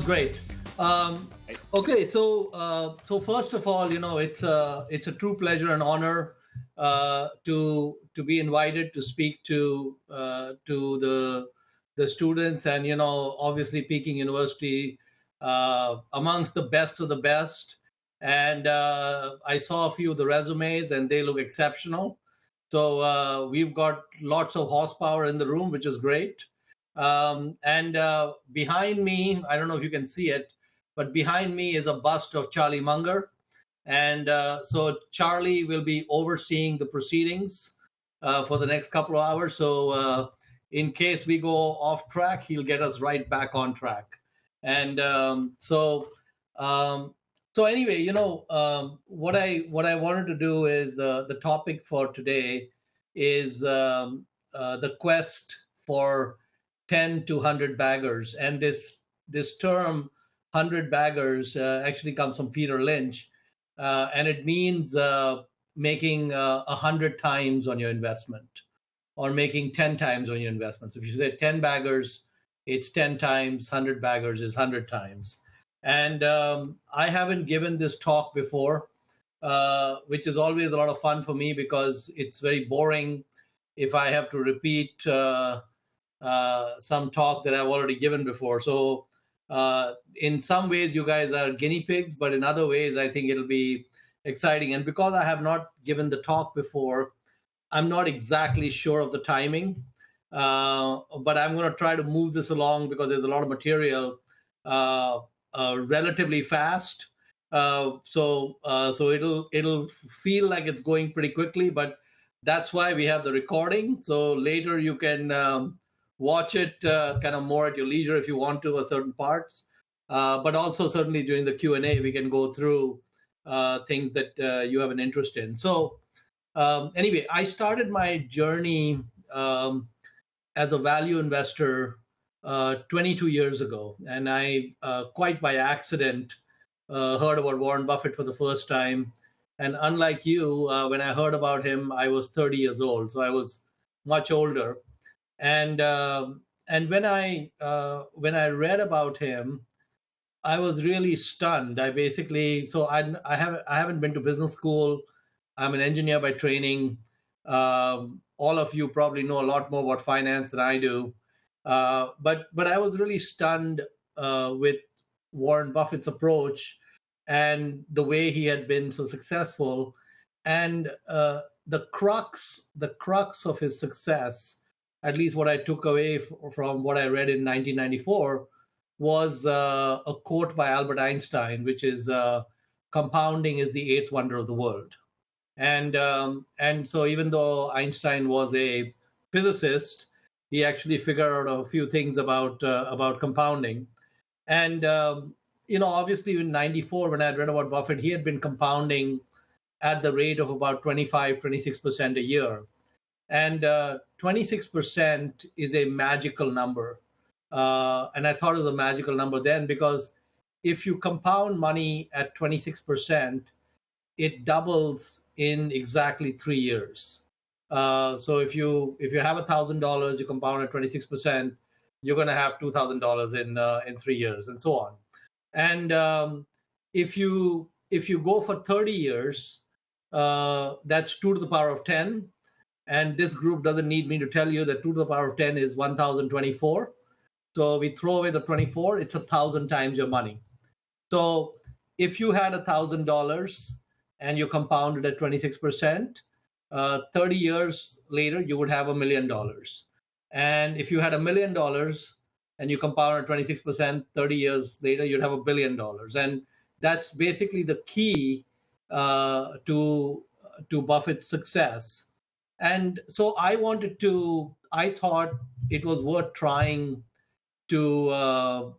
Sounds great. Um, okay, so first of all, it's a true pleasure and honor to be invited to speak to the students, and obviously Peking University, amongst the best of the best. And I saw a few of the resumes, and they look exceptional. So we've got lots of horsepower in the room, which is great. And behind me, I don't know if you can see it, but behind me is a bust of Charlie Munger. And so Charlie will be overseeing the proceedings for the next couple of hours. So in case we go off track, he'll get us right back on track. And um, so anyway, what I wanted to do is the topic for today is the quest for 10 to 100 baggers. And this term 100 baggers actually comes from Peter Lynch, and it means making 100 times on your investment, or making 10 times on your investment. So if you say 10 baggers, it's 10 times. 100 baggers is 100 times. And I haven't given this talk before, which is always a lot of fun for me because it's very boring if I have to repeat some talk that I've already given before. So in some ways, you guys are guinea pigs, but in other ways, I think it'll be exciting. And because I have not given the talk before, I'm not exactly sure of the timing, but I'm going to try to move this along because there's a lot of material relatively fast. So it'll feel like it's going pretty quickly, but that's why we have the recording. So later you can watch it kind of more at your leisure if you want to, certain parts. But also certainly during the Q&A, we can go through things that you have an interest in. So anyway, I started my journey as a value investor 22 years ago. And I, quite by accident, heard about Warren Buffett for the first time. And unlike you, when I heard about him, I was 30 years old. So I was much older. And when I read about him, I was really stunned. I haven't been to business school. I'm an engineer by training. All of you probably know a lot more about finance than I do. But I was really stunned with Warren Buffett's approach and the way he had been so successful. And the crux of his success, at least what I took away from what I read in 1994, was a quote by Albert Einstein, which is compounding is the eighth wonder of the world. And so even though Einstein was a physicist, he actually figured out a few things about compounding. And obviously in '94, when I had read about Buffett, he had been compounding at the rate of about 26% a year. And 26% is a magical number. And I thought it was a magical number then because if you compound money at 26%, it doubles in exactly 3 years. So if you have $1,000, you compound at 26%, you're going to have $2,000 in 3 years, and so on. And if you go for 30 years, that's 2 to the power of 10. And this group doesn't need me to tell you that 2 to the power of 10 is 1,024. So we throw away the 24, it's 1,000 times your money. So if you had $1,000 and you compounded at 26%, 30 years later, you would have $1 million. And if you had $1 million and you compound at 26%, 30 years later, you'd have $1 billion. And that's basically the key to Buffett's success. And so I thought it was worth trying to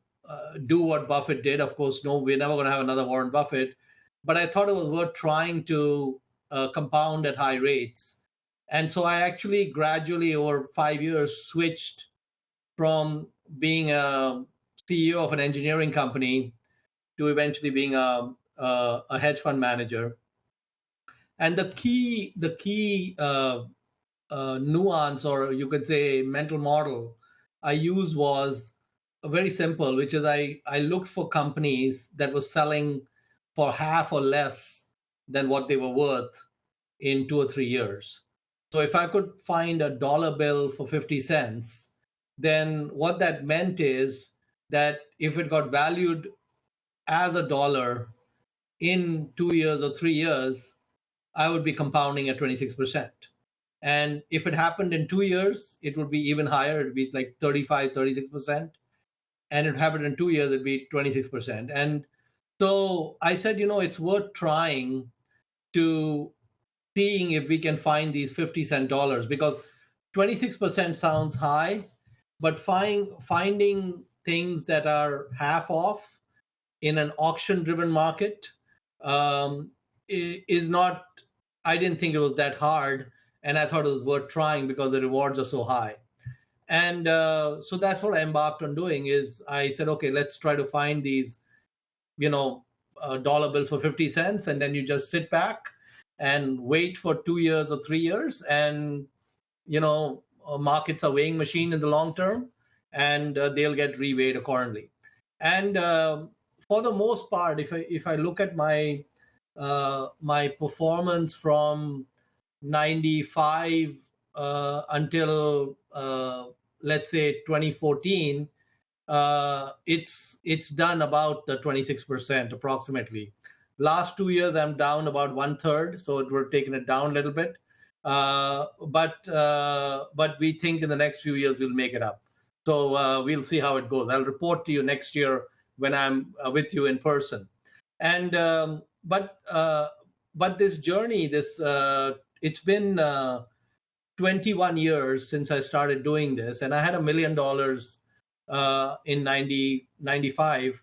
do what Buffett did. Of course, no, we're never going to have another Warren Buffett, but I thought it was worth trying to compound at high rates. And so I actually gradually over 5 years switched from being a CEO of an engineering company to eventually being a hedge fund manager. And the key nuance, or you could say mental model I used was very simple, which is I looked for companies that were selling for half or less than what they were worth in 2 or 3 years. So if I could find a dollar bill for 50 cents, then what that meant is that if it got valued as a dollar in 2 years or 3 years, I would be compounding at 26%. And if it happened in 2 years, it would be even higher. It'd be like 35, 36%. And it happened in 2 years, it'd be 26%. And so I said, it's worth trying to seeing if we can find these 50-cent dollars, because 26% sounds high, but finding things that are half off in an auction driven market is not, I didn't think it was that hard. And I thought it was worth trying because the rewards are so high. And so that's what I embarked on doing. Is I said, okay, let's try to find these, dollar bill for 50 cents, and then you just sit back and wait for 2 years or 3 years, and markets are weighing machine in the long term, and they'll get reweighed accordingly. And for the most part, if I look at my performance from 95 until let's say 2014, it's done about the 26% approximately. Last 2 years, I'm down about 1/3, so we're taking it down a little bit. But we think in the next few years we'll make it up. So we'll see how it goes. I'll report to you next year when I'm with you in person. And but this journey, it's been 21 years since I started doing this, and I had $1 million in 95,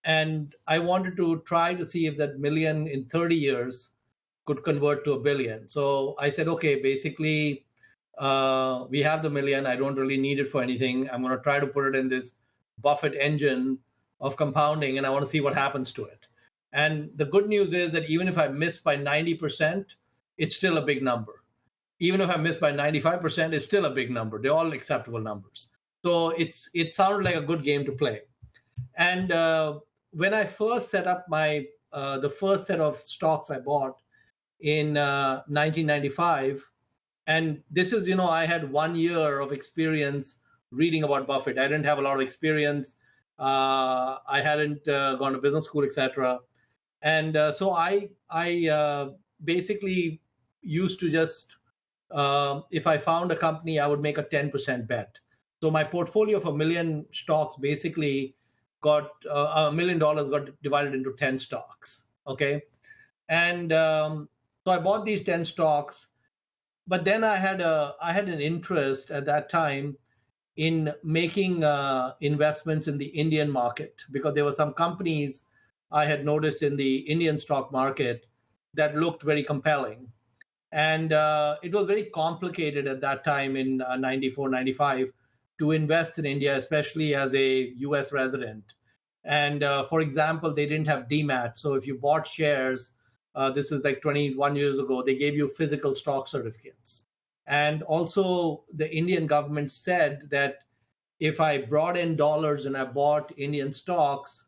and I wanted to try to see if that million in 30 years could convert to $1 billion. So I said, okay, basically, we have the million. I don't really need it for anything. I'm going to try to put it in this Buffett engine of compounding, and I want to see what happens to it. And the good news is that even if I miss by 90%, it's still a big number. Even if I miss by 95%, it's still a big number. They're all acceptable numbers. So it sounded like a good game to play. And when I first set up the first set of stocks I bought in 1995, and this is, I had 1 year of experience reading about Buffett. I didn't have a lot of experience. I hadn't gone to business school, etc. And so I basically used to just, if I found a company, I would make a 10% bet. So my portfolio of 1 million stocks basically got $1 million got divided into 10 stocks. Okay. And so I bought these 10 stocks, but then I had an interest at that time in making investments in the Indian market, because there were some companies I had noticed in the Indian stock market that looked very compelling. And it was very complicated at that time in 94, 95 to invest in India, especially as a US resident. And for example, they didn't have DMAT. So if you bought shares, this is like 21 years ago, they gave you physical stock certificates. And also the Indian government said that if I brought in dollars and I bought Indian stocks,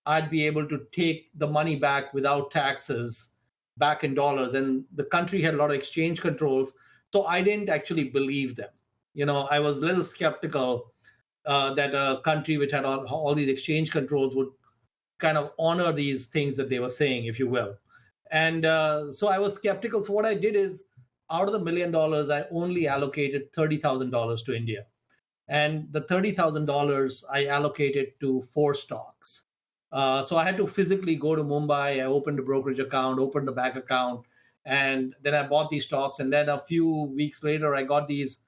I'd be able to take the money back without taxes back in dollars. And the country had a lot of exchange controls. So I didn't actually believe them. I was a little skeptical that a country which had all these exchange controls would kind of honor these things that they were saying, if you will. And so I was skeptical. So what I did is, out of the $1 million, I only allocated $30,000 to India. And the $30,000 I allocated to 4 stocks. So I had to physically go to Mumbai. I opened a brokerage account, opened the bank account, and then I bought these stocks. And then a few weeks later, I got these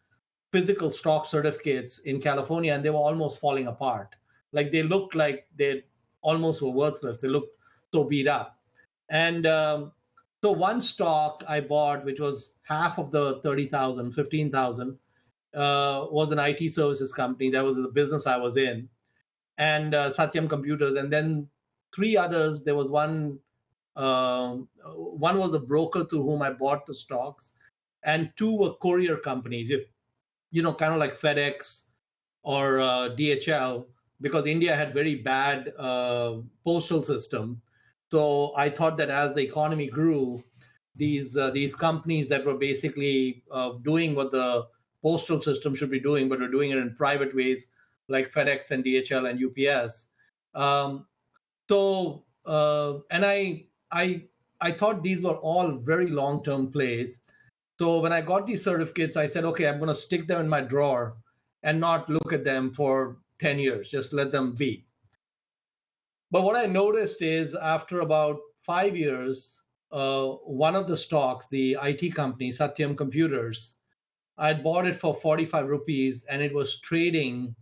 physical stock certificates in California, and they were almost falling apart. Like they looked like they almost were worthless. They looked so beat up. And so one stock I bought, which was half of the 30,000, 15,000, was an IT services company. That was the business I was in. And Satyam Computers, and then 3 others. There was one was a broker through whom I bought the stocks, and 2 were courier companies, kind of like FedEx or DHL. because India had very bad postal system. So I thought that as the economy grew, these companies that were basically doing what the postal system should be doing, but were doing it in private ways, like FedEx and DHL and UPS. Um, and I thought these were all very long-term plays. So when I got these certificates, I said, okay, I'm going to stick them in my drawer and not look at them for 10 years, just let them be. But what I noticed is after about 5 years, one of the stocks, the IT company, Satyam Computers, I had bought it for 45 rupees and it was trading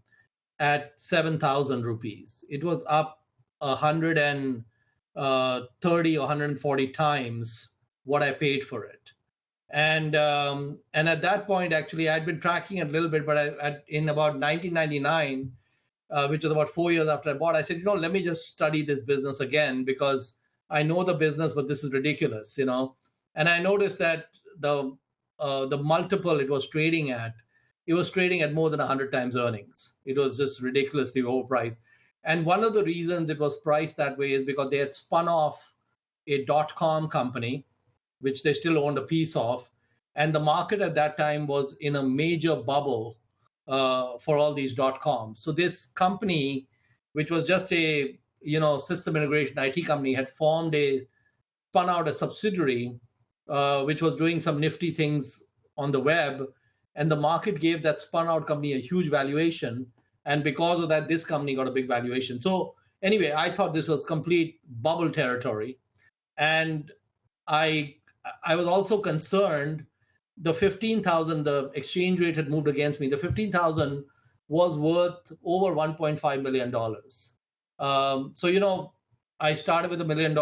at 7,000 rupees. It was up 130 or 140 times what I paid for it. And at that point, actually, I'd been tracking it a little bit, but in about 1999, which was about 4 years after I bought, I said, let me just study this business again because I know the business, but this is ridiculous, And I noticed that the multiple it was trading at, it was trading at more than 100 times earnings. It was just ridiculously overpriced. And one of the reasons it was priced that way is because they had spun off a .com company, which they still owned a piece of. And the market at that time was in a major bubble for all these .coms. So this company, which was just a system integration IT company, had spun out a subsidiary which was doing some nifty things on the web, and the market gave that spun out company a huge valuation, and because of that, this company got a big valuation. So anyway, I thought this was complete bubble territory, and I was also concerned. The 15,000, the exchange rate had moved against me. The 15,000 was worth over $1.5 million. So, I started with $1 million.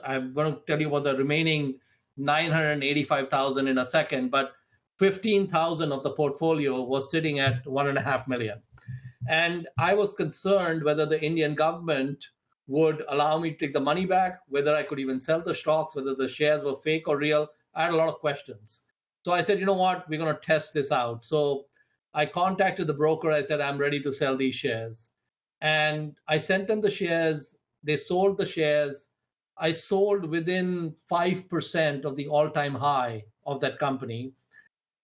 I'm going to tell you about the remaining 985,000 in a second, but 15,000 of the portfolio was sitting at 1.5 million. And I was concerned whether the Indian government would allow me to take the money back, whether I could even sell the stocks, whether the shares were fake or real. I had a lot of questions. So I said, you know what, we're going to test this out. So I contacted the broker. I said, I'm ready to sell these shares. And I sent them the shares. They sold the shares. I sold within 5% of the all-time high of that company.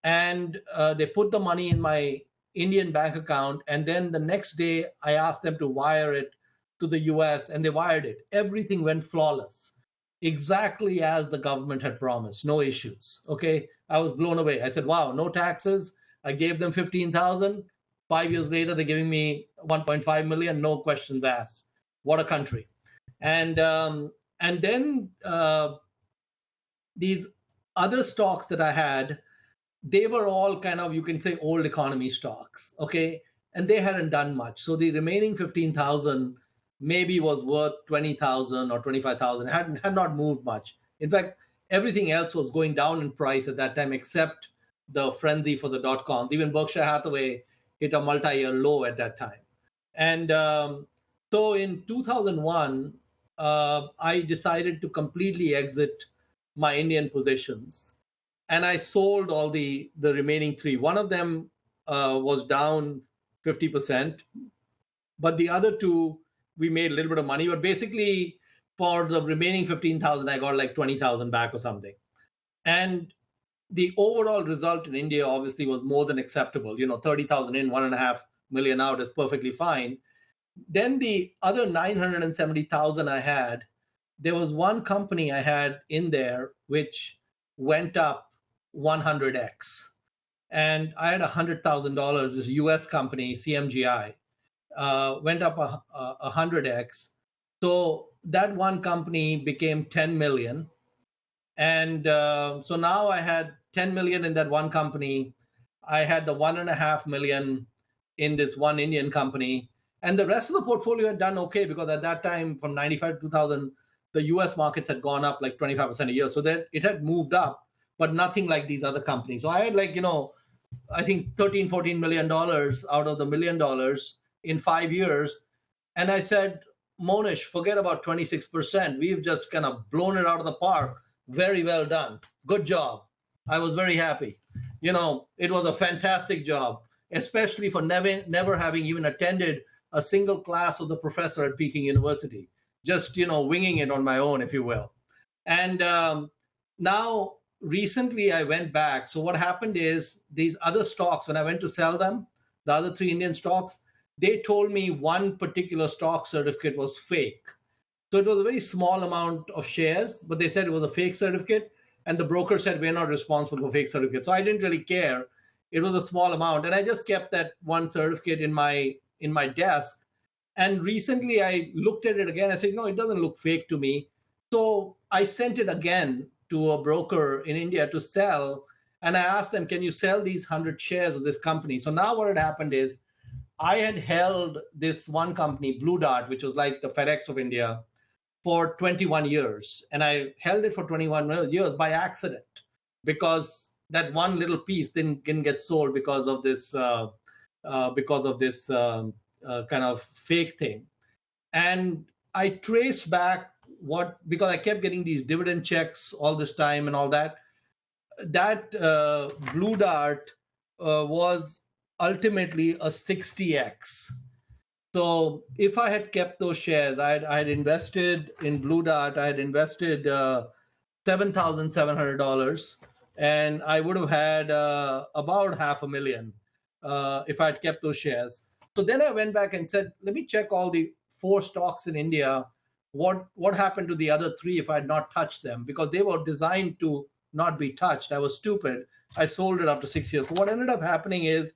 And they put the money in my Indian bank account. And then the next day, I asked them to wire it to the US, and they wired it. Everything went flawless, exactly as the government had promised. No issues. Okay. I was blown away. I said, wow, no taxes. I gave them 15,000. 5 years later, they're giving me 1.5 million. No questions asked. What a country. And then these other stocks that I had, they were all kind of, you can say, old economy stocks. Okay. And they hadn't done much. So the remaining 15,000 maybe was worth 20,000 or 25,000. Had not moved much. In fact, everything else was going down in price at that time, except the frenzy for the .coms. Even Berkshire Hathaway hit a multi-year low at that time. And so in 2001, I decided to completely exit my Indian positions. And I sold all the remaining three. One of them was down 50%, but the other two, we made a little bit of money. But basically, for the remaining 15,000, I got like 20,000 back or something. And the overall result in India obviously was more than acceptable. 30,000 in, 1.5 million out is perfectly fine. Then the other 970,000 I had, there was one company I had in there which went up 100x. And I had $100,000, this US company, CMGI, went up 100x. So that one company became 10 million. And so now I had 10 million in that one company. I had the 1.5 million in this one Indian company. And the rest of the portfolio had done okay because at that time, from 95 to 2000, the US markets had gone up like 25% a year. So that it had moved up, but nothing like these other companies. So I had like, I think $13-14 million out of the $1 million in 5 years. And I said, Mohnish, forget about 26%. We've just kind of blown it out of the park. Very well done. Good job. I was very happy. It was a fantastic job, especially for never having even attended a single class of the professor at Peking University, just winging it on my own, if you will. And now recently I went back. So what happened is these other stocks, when I went to sell them, the other three Indian stocks, they told me one particular stock certificate was fake. So it was a very small amount of shares, but they said it was a fake certificate. And the broker said, we're not responsible for fake certificates. So I didn't really care. It was a small amount. And I just kept that one certificate in my desk. And recently I looked at it again. I said, no, it doesn't look fake to me. So I sent it again to a broker in India to sell. And I asked them, can you sell these 100 shares of this company? So now what had happened is I had held this one company, Blue Dart, which was like the FedEx of India, for 21 years. And I held it for 21 years by accident because that one little piece didn't get sold because of this kind of fake thing. And I traced back because I kept getting these dividend checks all this time and all that. That Blue Dart was ultimately a 60x. So if I had kept those shares, I had invested in Blue Dart, I had invested $7,700, and I would have had about $500,000 if I had kept those shares. So then I went back and said, let me check all the 4 stocks in India. What happened to the other 3 if I had not touched them? Because they were designed to not be touched. I was stupid. I sold it after 6 years. So what ended up happening is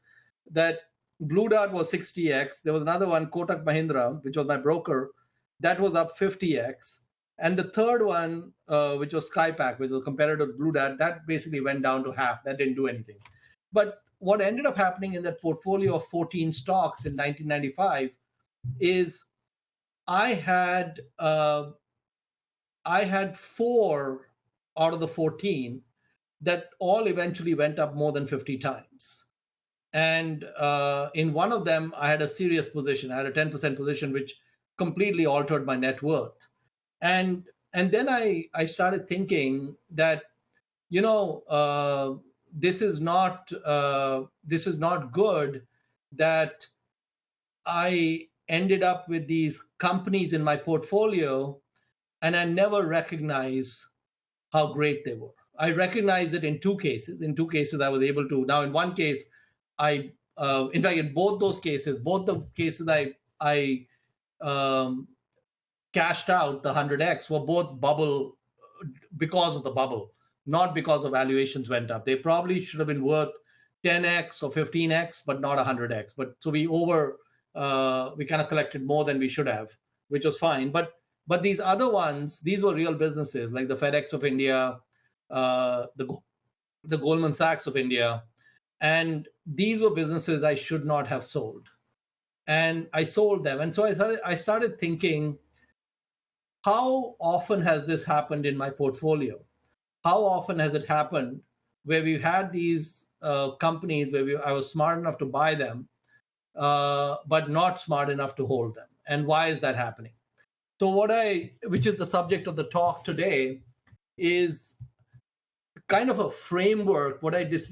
that Blue Dart was 60x. There was another one, Kotak Mahindra, which was my broker. That was up 50x. And the third one, which was Skypack, which was a competitor to Blue Dart, that basically went down to half. That didn't do anything. But what ended up happening in that portfolio of 14 stocks in 1995 is I had 4 out of the 14 that all eventually went up more than 50 times. And in one of them, I had a serious position. I had a 10% position, which completely altered my net worth. And then I started thinking that, this is not good that I ended up with these companies in my portfolio and I never recognized how great they were. I recognized it in 2 cases. In 2 cases, I was able to. Now, in one case, in fact, in both the cases, I cashed out the 100x were both bubble because of the bubble, not because the valuations went up. They probably should have been worth 10x or 15x, but not 100x. But so we kind of collected more than we should have, which was fine. But these other ones, these were real businesses like the FedEx of India, the Goldman Sachs of India. And these were businesses I should not have sold. And I sold them. And so I started thinking, how often has this happened in my portfolio? How often has it happened where we've had these companies where I was smart enough to buy them, but not smart enough to hold them? And why is that happening? So which is the subject of the talk today, is kind of a framework. What I did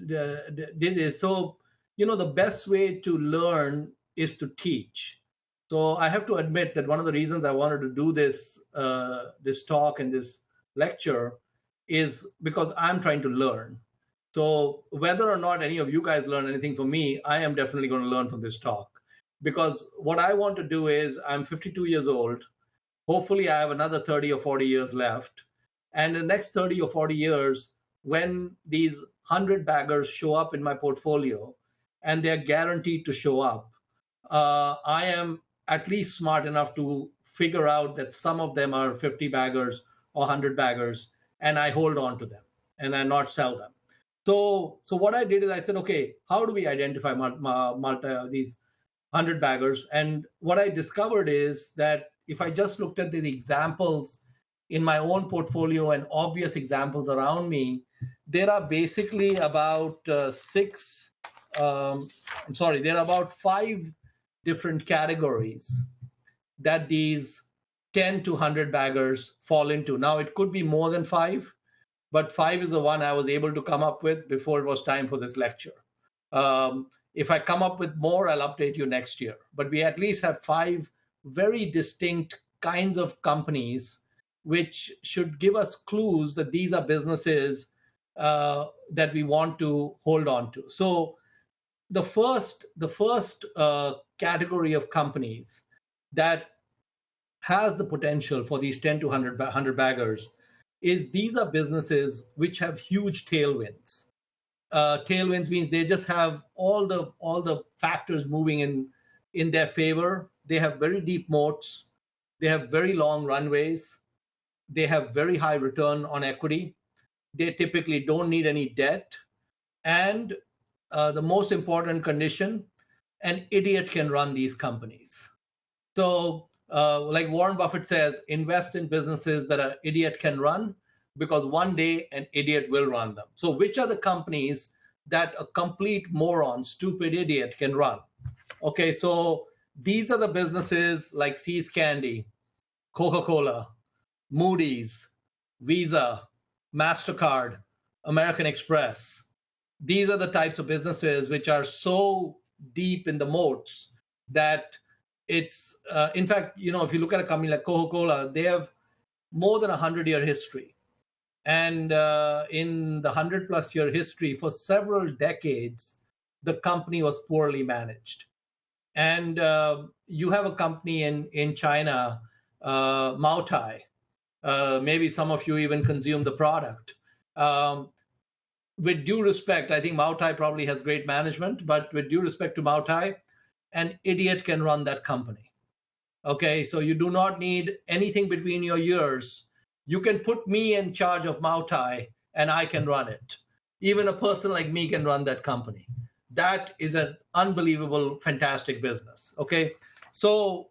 is, so, the best way to learn is to teach. So I have to admit that one of the reasons I wanted to do this talk and this lecture is because I'm trying to learn. So whether or not any of you guys learn anything from me, I am definitely going to learn from this talk. Because what I want to do is, I'm 52 years old. Hopefully I have another 30 or 40 years left. And in the next 30 or 40 years, when these 100 baggers show up in my portfolio, and they're guaranteed to show up, I am at least smart enough to figure out that some of them are 50 baggers or 100 baggers, and I hold on to them and I not sell them. So what I did is I said, okay, how do we identify these 100 baggers? And what I discovered is that if I just looked at the examples in my own portfolio and obvious examples around me, there are basically about there are about 5 different categories that these 10 to 100 baggers fall into. Now, it could be more than 5, but 5 is the one I was able to come up with before it was time for this lecture. If I come up with more, I'll update you next year. But we at least have 5 very distinct kinds of companies, which should give us clues that these are businesses that we want to hold on to. So the first category of companies that has the potential for these 10 to 100 baggers is these are businesses which have huge tailwinds. Tailwinds means they just have all the factors moving in their favor. They have very deep moats. They have very long runways. They have very high return on equity. They typically don't need any debt. And the most important condition, an idiot can run these companies. So, like Warren Buffett says, invest in businesses that an idiot can run because one day an idiot will run them. So, which are the companies that a complete moron, stupid idiot can run? Okay, so these are the businesses like See's Candy, Coca-Cola, Moody's, Visa, MasterCard, American Express. These are the types of businesses which are so deep in the moats that it's, in fact, if you look at a company like Coca-Cola, they have more than 100-year history. And in the 100-plus-year history, for several decades, the company was poorly managed. And you have a company in China, Moutai. Maybe some of you even consume the product. With due respect, I think Moutai probably has great management, but with due respect to Moutai, an idiot can run that company. Okay, so you do not need anything between your ears. You can put me in charge of Moutai and I can run it. Even a person like me can run that company. That is an unbelievable, fantastic business. Okay, so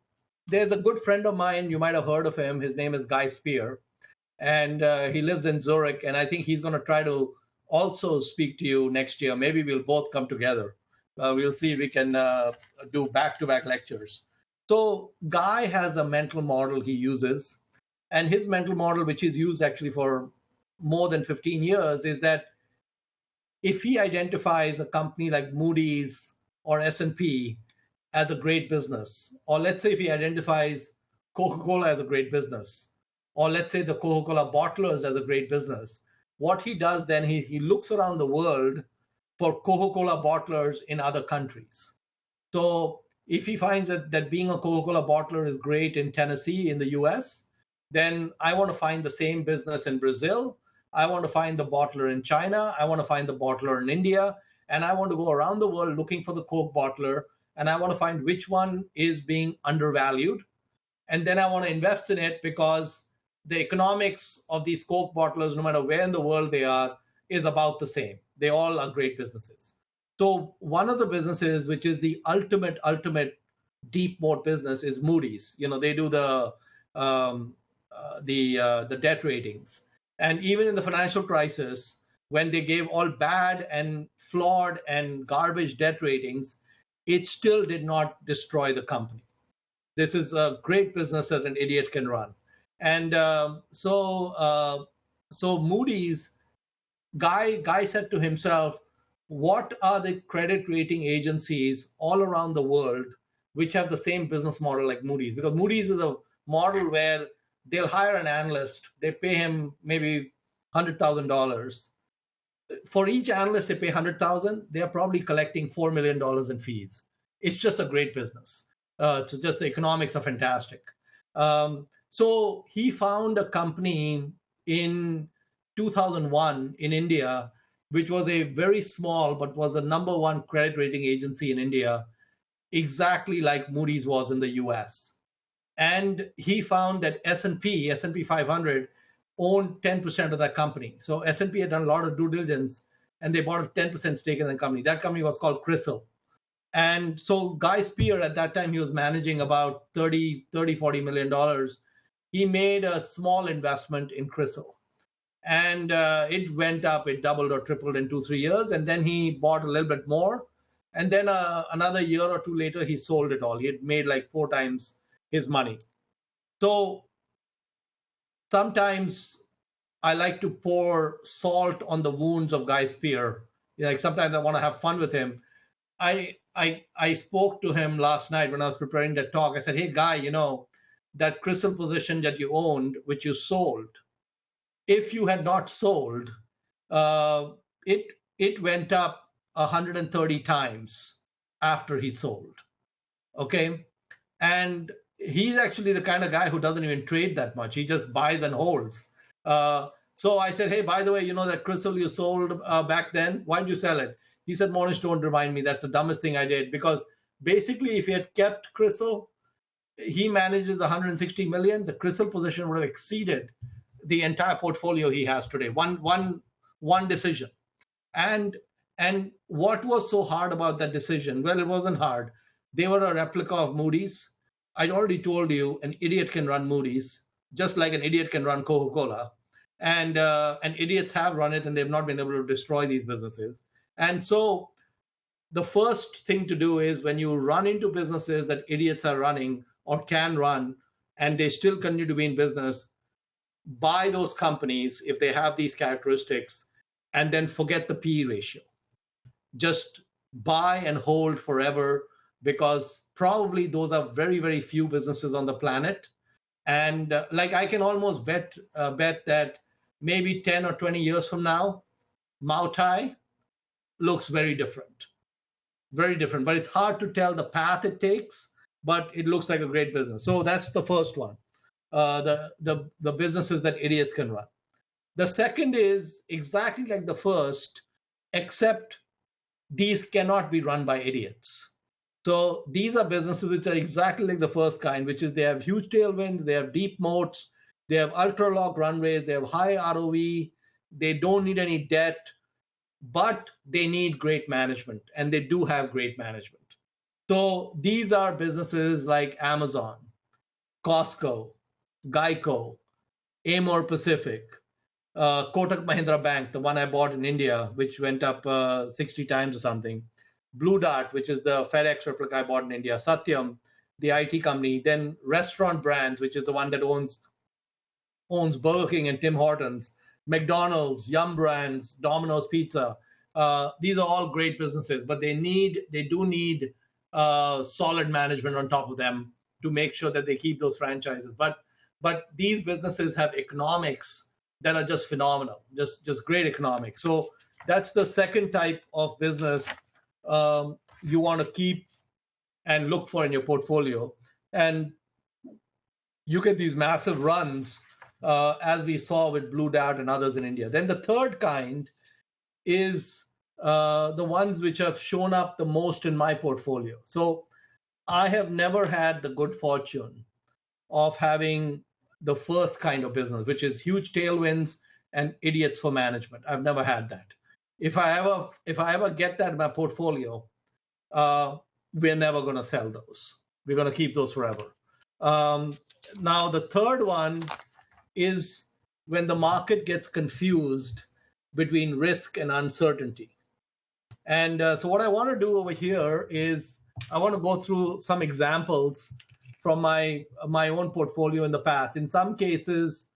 there's a good friend of mine, you might have heard of him. His name is Guy Spear, and he lives in Zurich, and I think he's going to try to also speak to you next year. Maybe we'll both come together. We'll see if we can do back-to-back lectures. So Guy has a mental model he uses, and his mental model, which he's used actually for more than 15 years, is that if he identifies a company like Moody's or S&P as a great business, or let's say if he identifies Coca-Cola as a great business, or let's say the Coca-Cola bottlers as a great business, what he does then is he looks around the world for Coca-Cola bottlers in other countries. So if he finds that being a Coca-Cola bottler is great in Tennessee in the US, then I want to find the same business in Brazil. I want to find the bottler in China. I want to find the bottler in India. And I want to go around the world looking for the Coke bottler. And I want to find which one is being undervalued. And then I want to invest in it because the economics of these Coke bottlers, no matter where in the world they are, is about the same. They all are great businesses. So one of the businesses, which is the ultimate deep moat business, is Moody's. They do the debt ratings. And even in the financial crisis, when they gave all bad and flawed and garbage debt ratings, it still did not destroy the company. This is a great business that an idiot can run. And so Moody's, Guy said to himself, what are the credit rating agencies all around the world which have the same business model like Moody's? Because Moody's is a model where they'll hire an analyst, they pay him maybe $100,000. For each analyst they pay $100,000, they're probably collecting $4 million in fees. It's just a great business. So just the economics are fantastic. So he found a company in 2001 in India, which was a very small but was a number one credit rating agency in India, exactly like Moody's was in the US. And he found that S&P 500 owned 10% of that company. So S&P had done a lot of due diligence, and they bought a 10% stake in the company. That company was called Chrysler. And so Guy Spear, at that time, he was managing about $40 million. He made a small investment in Chrysler. And it went up, it doubled or tripled in 2-3 years. And then he bought a little bit more. And then another year or two later, he sold it all. He had made like 4 times his money. So sometimes I like to pour salt on the wounds of Guy Spear. Like sometimes I want to have fun with him. I spoke to him last night when I was preparing that talk. I said, hey guy, that Chrysler position that you owned, which you sold, if you had not sold, uh, it it went up 130 times after he sold. Okay, and he's actually the kind of guy who doesn't even trade that much. He just buys and holds. So I said, hey, by the way, that Crystal you sold back then, why did you sell it? He said, Mohnish, don't remind me. That's the dumbest thing I did, because basically, if he had kept Crystal, he manages 160 million. The Crystal position would have exceeded the entire portfolio he has today. One decision. And what was so hard about that decision? Well, it wasn't hard. They were a replica of Moody's. I already told you an idiot can run Moody's, just like an idiot can run Coca-Cola. And idiots have run it, and they've not been able to destroy these businesses. And so the first thing to do is, when you run into businesses that idiots are running or can run, and they still continue to be in business, buy those companies if they have these characteristics, and then forget the PE ratio. Just buy and hold forever, because probably those are very, very few businesses on the planet. And like, I can almost bet that maybe 10 or 20 years from now, Moutai looks very different. Very different. But it's hard to tell the path it takes, but it looks like a great business. So that's the first one, the businesses that idiots can run. The second is exactly like the first, except these cannot be run by idiots. So these are businesses which are exactly like the first kind, which is they have huge tailwinds, they have deep moats, they have ultra long runways, they have high ROE, they don't need any debt, but they need great management, and they do have great management. So these are businesses like Amazon, Costco, Geico, Amor Pacific, Kotak Mahindra Bank, the one I bought in India, which went up 60 times or something. Blue Dart, which is the FedEx replica I bought in India. Satyam, the IT company. Then Restaurant Brands, which is the one that owns Burger King and Tim Hortons. McDonald's, Yum Brands, Domino's Pizza. These are all great businesses, but they do need solid management on top of them to make sure that they keep those franchises. But these businesses have economics that are just phenomenal, just great economics. So that's the second type of business you want to keep and look for in your portfolio. And you get these massive runs, as we saw with Blue Dart and others in India. Then the third kind is the ones which have shown up the most in my portfolio. So I have never had the good fortune of having the first kind of business, which is huge tailwinds and idiots for management. I've never had that. If I ever get that in my portfolio, we're never going to sell those. We're going to keep those forever. Now, the third one is when the market gets confused between risk and uncertainty. And so what I want to do over here is I want to go through some examples from my own portfolio in the past. In some cases,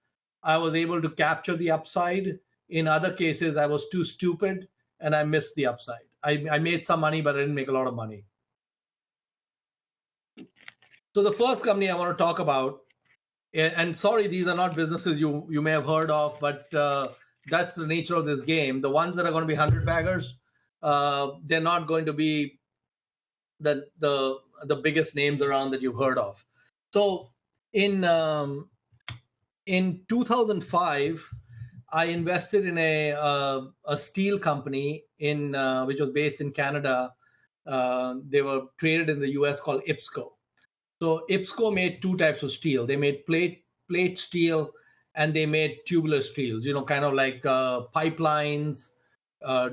I was able to capture the upside. In other cases, I was too stupid and I missed the upside. I made some money, but I didn't make a lot of money. So the first company I want to talk about, and sorry, these are not businesses you may have heard of, but that's the nature of this game. The ones that are going to be 100 baggers, they're not going to be the biggest names around that you've heard of. So in 2005, I invested in a steel company which was based in Canada. They were traded in the US, called IPSCO. So IPSCO made two types of steel. They made plate steel, and they made tubular steels, kind of like pipelines,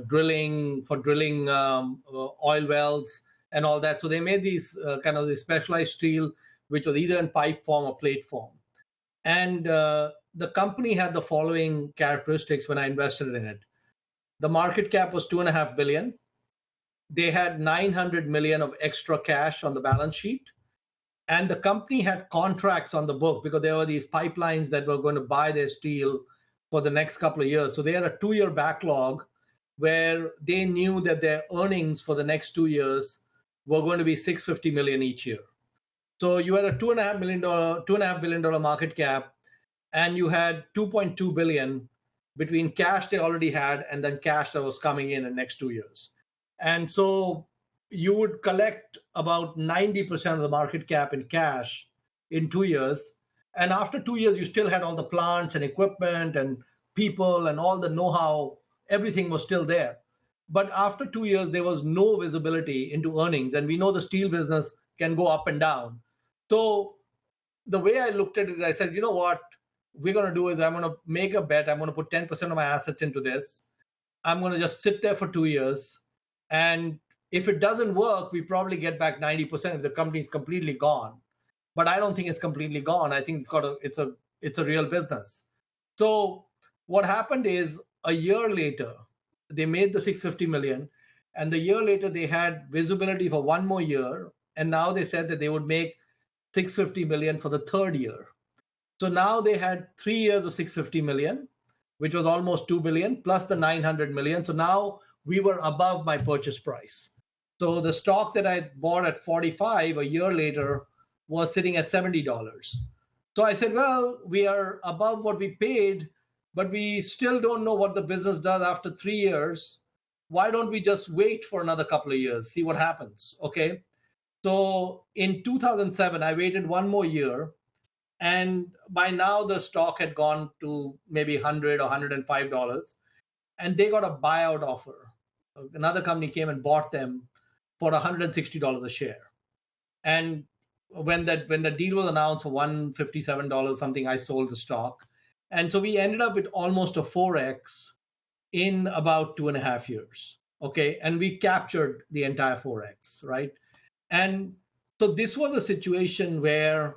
drilling oil wells and all that. So they made these kind of the specialized steel, which was either in pipe form or plate form. And the company had the following characteristics when I invested in it. The market cap was $2.5 billion. They had 900 million of extra cash on the balance sheet. And the company had contracts on the book because there were these pipelines that were going to buy their steel for the next couple of years. So they had a 2-year backlog, where they knew that their earnings for the next 2 years were going to be 650 million each year. So you had a $2.5 billion market cap, and you had 2.2 billion between cash they already had and then cash that was coming in the next 2 years. And so you would collect about 90% of the market cap in cash in 2 years. And after 2 years, you still had all the plants and equipment and people and all the know-how. Everything was still there. But after 2 years, there was no visibility into earnings. And we know the steel business can go up and down. So the way I looked at it, I said, you know what we're going to do is I'm going to make a bet. I'm going to put 10% of my assets into this. I'm going to just sit there for 2 years. And if it doesn't work, we probably get back 90% if the company is completely gone. But I don't think it's completely gone. I think it's a real business. So what happened is a year later, they made the 650 million. And the year later, they had visibility for one more year. And now they said that they would make 650 million for the third year. So now they had 3 years of 650 million, which was almost 2 billion, plus the 900 million. So now we were above my purchase price. So the stock that I bought at 45 a year later was sitting at $70. So I said, well, we are above what we paid, but we still don't know what the business does after 3 years. Why don't we just wait for another couple of years, see what happens? Okay. So in 2007, I waited one more year. And by now, the stock had gone to maybe $100 or $105. And they got a buyout offer. Another company came and bought them for $160 a share. And when the deal was announced for $157 something, I sold the stock. And so we ended up with almost a 4x in about 2.5 years. Okay. And we captured the entire 4x, right? And so this was a situation where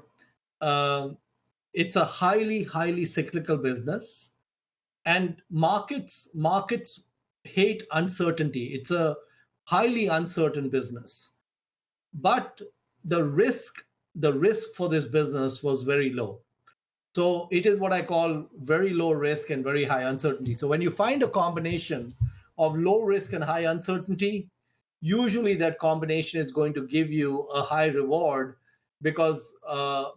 it's a highly, highly cyclical business, and markets hate uncertainty. It's a highly uncertain business, but the risk for this business was very low. So it is what I call very low risk and very high uncertainty. So when you find a combination of low risk and high uncertainty, usually that combination is going to give you a high reward, because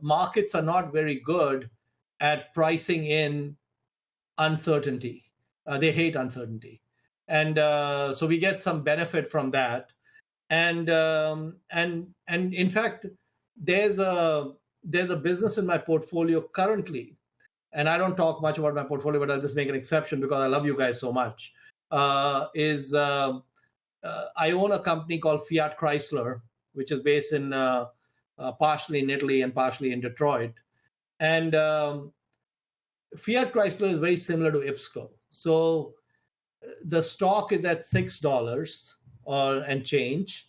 markets are not very good at pricing in uncertainty. They hate uncertainty. And so we get some benefit from that. And in fact, there's a business in my portfolio currently, and I don't talk much about my portfolio, but I'll just make an exception because I love you guys so much, I own a company called Fiat Chrysler, which is based in partially in Italy and partially in Detroit. And Fiat Chrysler is very similar to IPSCO. So the stock is at $6 and change.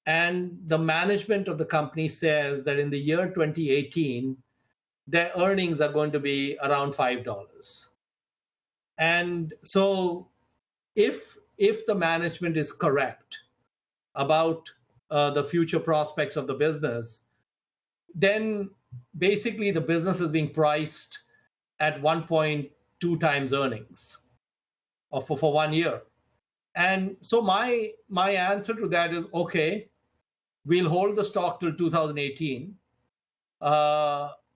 And the management of the company says that in the year 2018, their earnings are going to be around $5. And so if the management is correct about the future prospects of the business, then basically the business is being priced at 1.2 times earnings for 1 year. And so my answer to that is, okay, we'll hold the stock till 2018.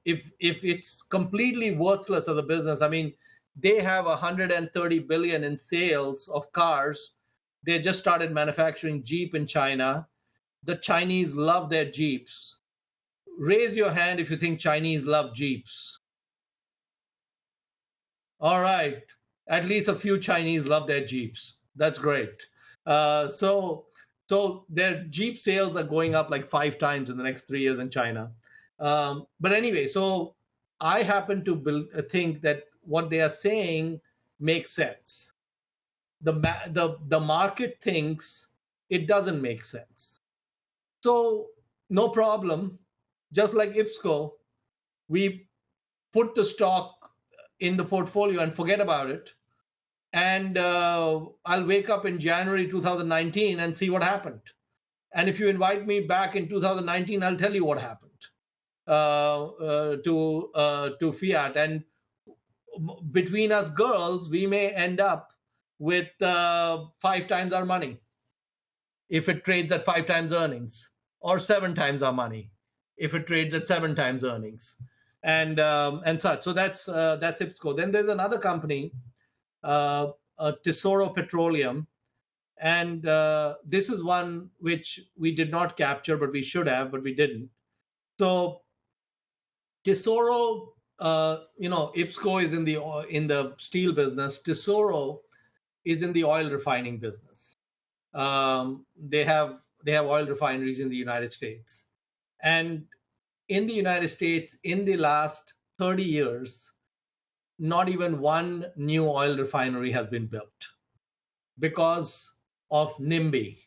If it's completely worthless as a business, I mean, they have 130 billion in sales of cars. They just started manufacturing Jeep in China. The Chinese love their Jeeps. Raise your hand if you think Chinese love Jeeps. All right. At least a few Chinese love their Jeeps. That's great. So their Jeep sales are going up like 5 times in the next 3 years in China. But anyway, so I happen to think that what they are saying makes sense. The market thinks it doesn't make sense. So no problem. Just like IPSCO, we put the stock in the portfolio and forget about it. And I'll wake up in January 2019 and see what happened. And if you invite me back in 2019, I'll tell you what happened to Fiat. And between us girls, we may end up with 5 times our money if it trades at 5 times earnings, or 7 times our money if it trades at 7 times earnings, and such. So that's IPSCO. Then there's another company, Tesoro Petroleum, and this is one which we did not capture, but we should have, but we didn't. So Tesoro, IPSCO is in the steel business. Tesoro is in the oil refining business. They have oil refineries in the United States, and in the United States, in the last 30 years, not even one new oil refinery has been built because of NIMBY.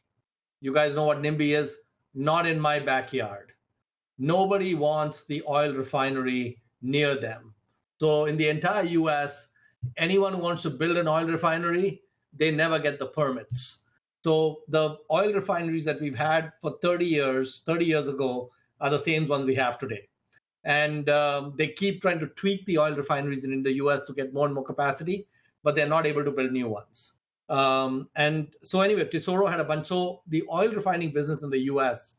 You guys know what NIMBY is? Not in my backyard. Nobody wants the oil refinery near them. So in the entire US, anyone who wants to build an oil refinery, they never get the permits. So the oil refineries that we've had for 30 years ago, are the same ones we have today. And they keep trying to tweak the oil refineries in the US to get more and more capacity, but they're not able to build new ones. And so anyway, Tesoro had a bunch. So the oil refining business in the US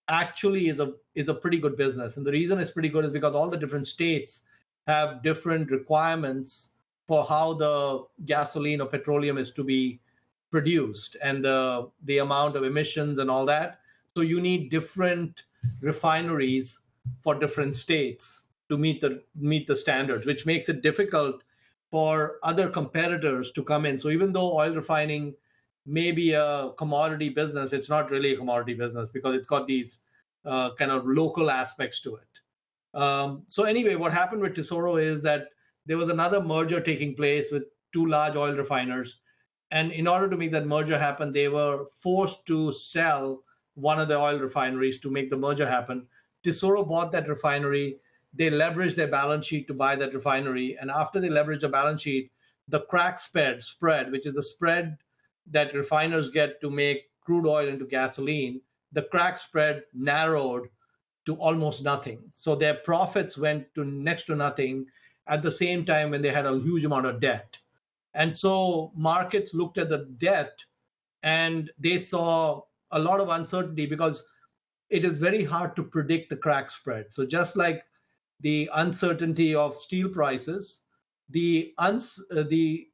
actually is a pretty good business. And the reason it's pretty good is because all the different states have different requirements for how the gasoline or petroleum is to be produced, and the amount of emissions and all that. So you need different refineries for different states to meet the standards, which makes it difficult for other competitors to come in. So even though oil refining may be a commodity business, it's not really a commodity business because it's got these kind of local aspects to it. So anyway, what happened with Tesoro is that there was another merger taking place with two large oil refiners. And in order to make that merger happen, they were forced to sell one of the oil refineries to make the merger happen. Tesoro bought that refinery. They leveraged their balance sheet to buy that refinery. And after they leveraged the balance sheet, the crack spread, which is the spread that refiners get to make crude oil into gasoline, the crack spread narrowed to almost nothing. So their profits went to next to nothing at the same time when they had a huge amount of debt. And so markets looked at the debt and they saw a lot of uncertainty because it is very hard to predict the crack spread. So just like the uncertainty of steel prices, the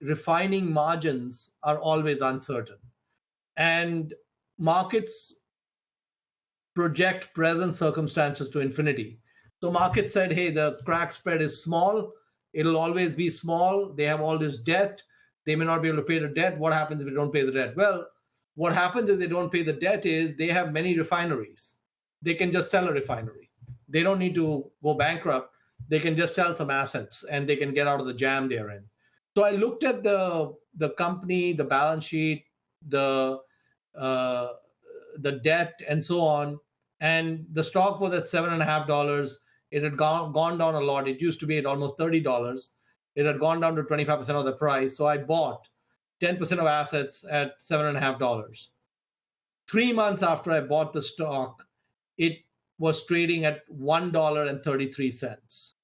refining margins are always uncertain. And markets project present circumstances to infinity. So markets said, hey, the crack spread is small. It'll always be small. They have all this debt. They may not be able to pay the debt. What happens if they don't pay the debt? Well, what happens if they don't pay the debt is they have many refineries. They can just sell a refinery. They don't need to go bankrupt. They can just sell some assets and they can get out of the jam they're in. So I looked at the company, the balance sheet, the debt, and so on. And the stock was at $7.50. It had gone down a lot. It used to be at almost $30. It had gone down to 25% of the price. So I bought 10% of assets at $7.50. 3 months after I bought the stock, it was trading at $1.33.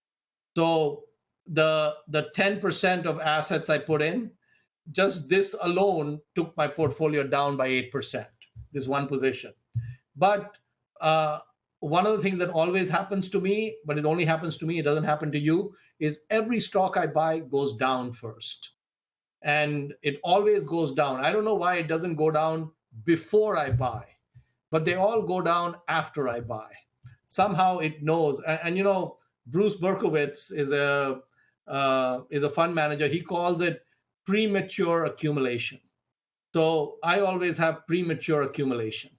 So the 10% of assets I put in, just this alone took my portfolio down by 8%, this one position. But one of the things that always happens to me, but it only happens to me, it doesn't happen to you, is every stock I buy goes down first. And it always goes down. I don't know why it doesn't go down before I buy, but they all go down after I buy. Somehow it knows. And you know, Bruce Berkowitz is a fund manager. He calls it premature accumulation. So I always have premature accumulation.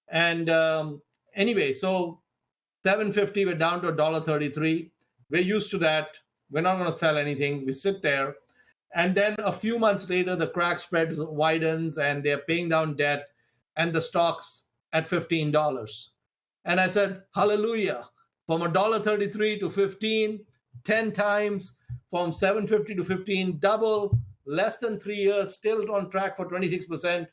And anyway, so 750, we're down to $1.33. We're used to that. We're not going to sell anything. We sit there. And then a few months later, the crack spread widens and they're paying down debt and the stock's at $15. And I said, hallelujah, from $1.33 to 15, 10 times, from 750 to 15, double, less than 3 years, still on track for 26%.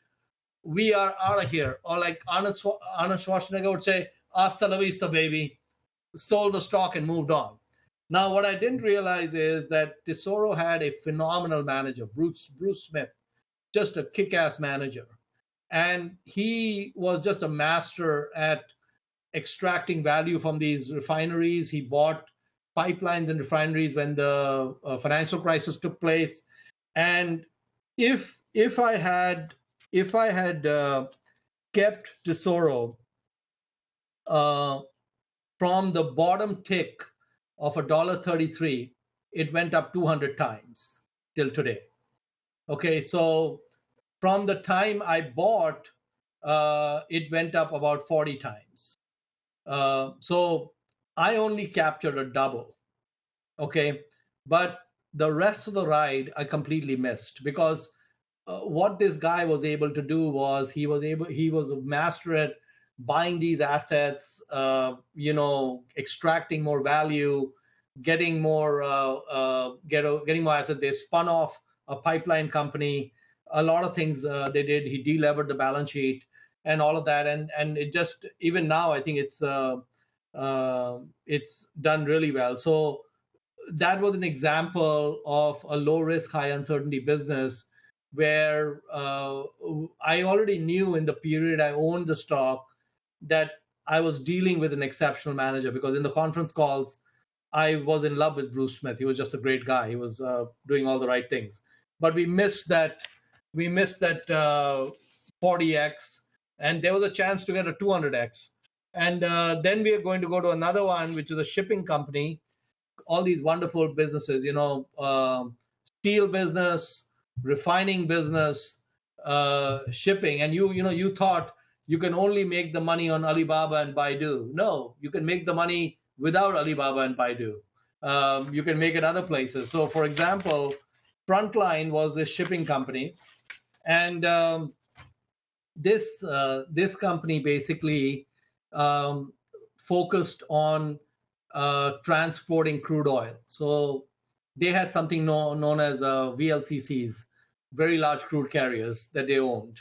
We are out of here. Or like Arnold Schwarzenegger would say, hasta la vista, baby. Sold the stock and moved on. Now, what I didn't realize is that Tesoro had a phenomenal manager, Bruce Smith. just a kick-ass manager. And he was just a master at extracting value from these refineries. He bought pipelines and refineries when the financial crisis took place. And if I had kept Tesoro from the bottom tick of $1.33, it went up 200 times till today. Okay, so from the time I bought, it went up about 40 times. So I only captured a double. Okay, but the rest of the ride I completely missed, because what this guy was able to do was he was a master at buying these assets, extracting more value, getting more assets. They spun off a pipeline company, a lot of things they did. He delevered the balance sheet and all of that, and it just, even now, I think it's done really well. So that was an example of a low risk, high uncertainty business where I already knew in the period I owned the stock that I was dealing with an exceptional manager, because in the conference calls, I was in love with Bruce Smith. He was just a great guy. He was doing all the right things. But we missed that 40x, and there was a chance to get a 200x. And then we are going to go to another one, which is a shipping company. All these wonderful businesses, steel business, refining business, shipping. And you thought you can only make the money on Alibaba and Baidu. No, you can make the money without Alibaba and Baidu. You can make it other places. So, for example, Frontline was a shipping company, and this company basically focused on transporting crude oil. So they had something known as VLCCs, very large crude carriers that they owned.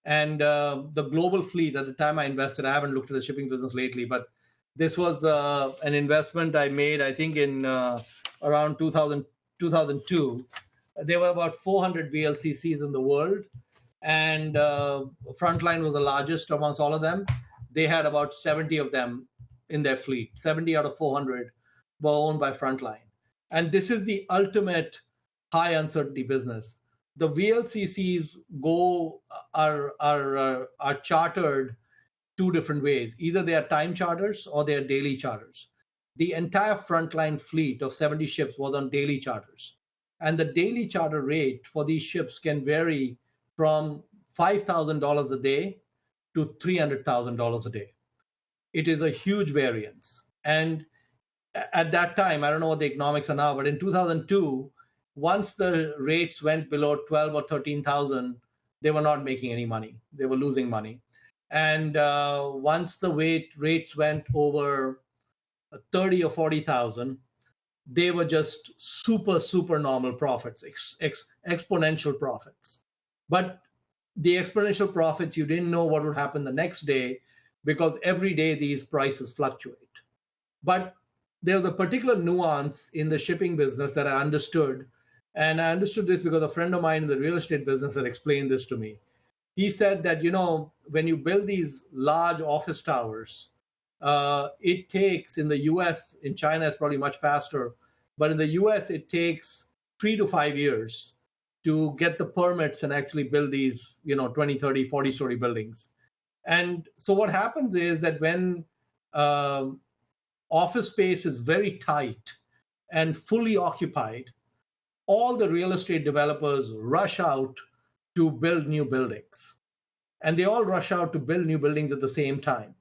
And the global fleet, at the time I invested, I haven't looked at the shipping business lately, but this was an investment I made, I think, in around 2002. There were about 400 VLCCs in the world, and Frontline was the largest amongst all of them. They had about 70 of them in their fleet. 70 out of 400 were owned by Frontline. And this is the ultimate high uncertainty business. The VLCCs are chartered two different ways. Either they are time charters or they are daily charters. The entire Frontline fleet of 70 ships was on daily charters. And the daily charter rate for these ships can vary from $5,000 a day to $300,000 a day. It is a huge variance. And at that time, I don't know what the economics are now, but in 2002, once the rates went below 12 or 13,000, they were not making any money. They were losing money. And once the rates went over 30 or 40,000, they were just super normal profits, exponential profits. But the exponential profits, you didn't know what would happen the next day, because every day these prices fluctuate. But there's a particular nuance in the shipping business that I understood. And I understood this because a friend of mine in the real estate business had explained this to me. He said that, when you build these large office towers, it takes, in the US, in China it's probably much faster, but in the US it takes 3 to 5 years to get the permits and actually build these, 20, 30, 40-story buildings. And so what happens is that when office space is very tight and fully occupied, all the real estate developers rush out to build new buildings. And they all rush out to build new buildings at the same time.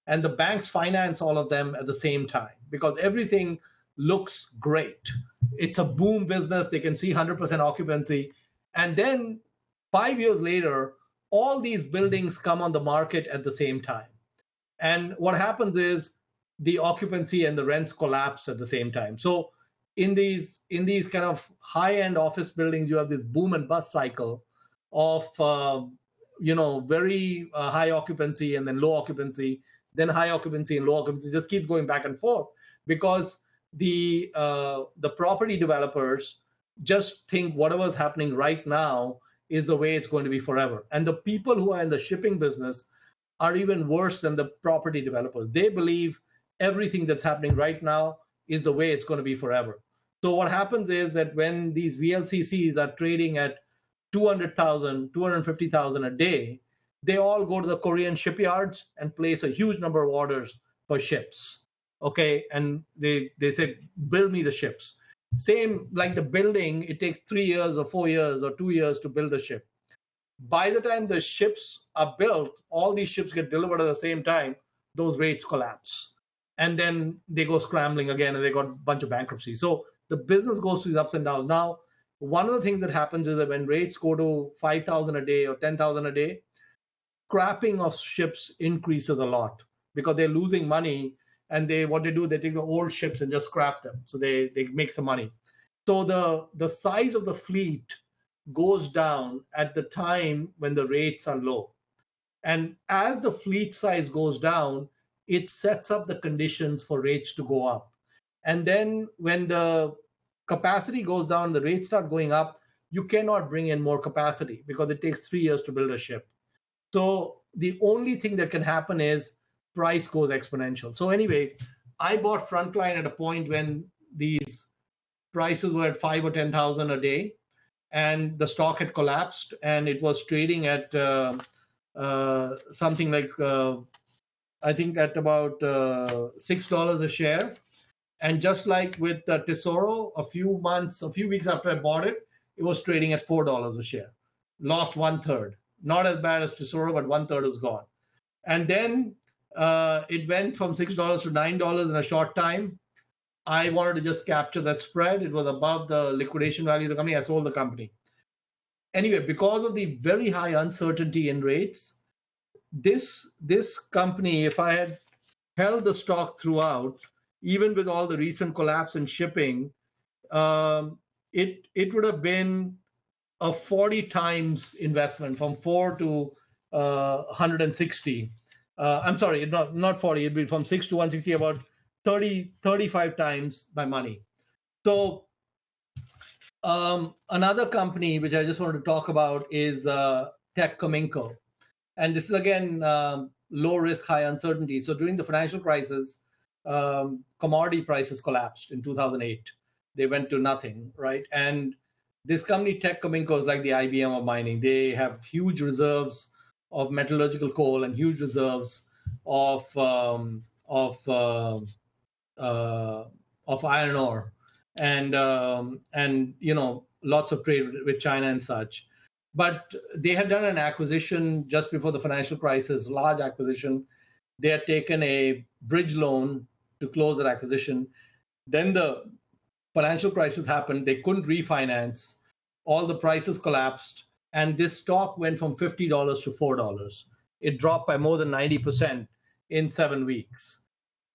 And the banks finance all of them at the same time because everything looks great. It's a boom business. They can see 100% occupancy. And then 5 years later, all these buildings come on the market at the same time. And what happens is the occupancy and the rents collapse at the same time. So in these kind of high-end office buildings, you have this boom and bust cycle of very high occupancy and then low occupancy, then high occupancy and low occupancy. It just keeps going back and forth because the property developers just think whatever's happening right now is the way it's going to be forever. And the people who are in the shipping business are even worse than the property developers. They believe everything that's happening right now is the way it's going to be forever. So what happens is that when these VLCCs are trading at 200,000, 250,000 a day, they all go to the Korean shipyards and place a huge number of orders for ships. Okay, and they say, build me the ships. Same like the building, it takes 3 years or 4 years or 2 years to build a ship. By the time the ships are built, all these ships get delivered at the same time, those rates collapse. And then they go scrambling again and they got a bunch of bankruptcy. So the business goes through these ups and downs. Now, one of the things that happens is that when rates go to 5,000 a day or 10,000 a day, scrapping of ships increases a lot because they're losing money. And what they do, they take the old ships and just scrap them. So they make some money. So the size of the fleet goes down at the time when the rates are low. And as the fleet size goes down, it sets up the conditions for rates to go up. And then when the capacity goes down, the rates start going up, you cannot bring in more capacity because it takes 3 years to build a ship. So the only thing that can happen is price goes exponential. So anyway, I bought Frontline at a point when these prices were at 5 or 10,000 a day, and the stock had collapsed, and it was trading at something like I think at about $6 a share. And just like with Tesoro, a few weeks after I bought it, it was trading at $4 a share. Lost 1/3. Not as bad as Tesoro, but 1/3 is gone. And then it went from $6 to $9 in a short time. I wanted to just capture that spread. It was above the liquidation value of the company. I sold the company. Anyway, because of the very high uncertainty in rates, this company, if I had held the stock throughout, even with all the recent collapse in shipping, it would have been a 40 times investment from 4 to 160. I'm sorry, not 40. It'd be from 6 to 160, about 35 times my money. So another company which I just wanted to talk about is Teck Cominco. And this is again low risk, high uncertainty. So during the financial crisis, commodity prices collapsed in 2008. They went to nothing, right? And this company, Teck Cominco, is like the IBM of mining. They have huge reserves of metallurgical coal and huge reserves of iron ore, and lots of trade with China and such. But they had done an acquisition just before the financial crisis, large acquisition. They had taken a bridge loan to close that acquisition. Then the financial crisis happened. They couldn't refinance. All the prices collapsed, and this stock went from $50 to $4. It dropped by more than 90% in 7 weeks.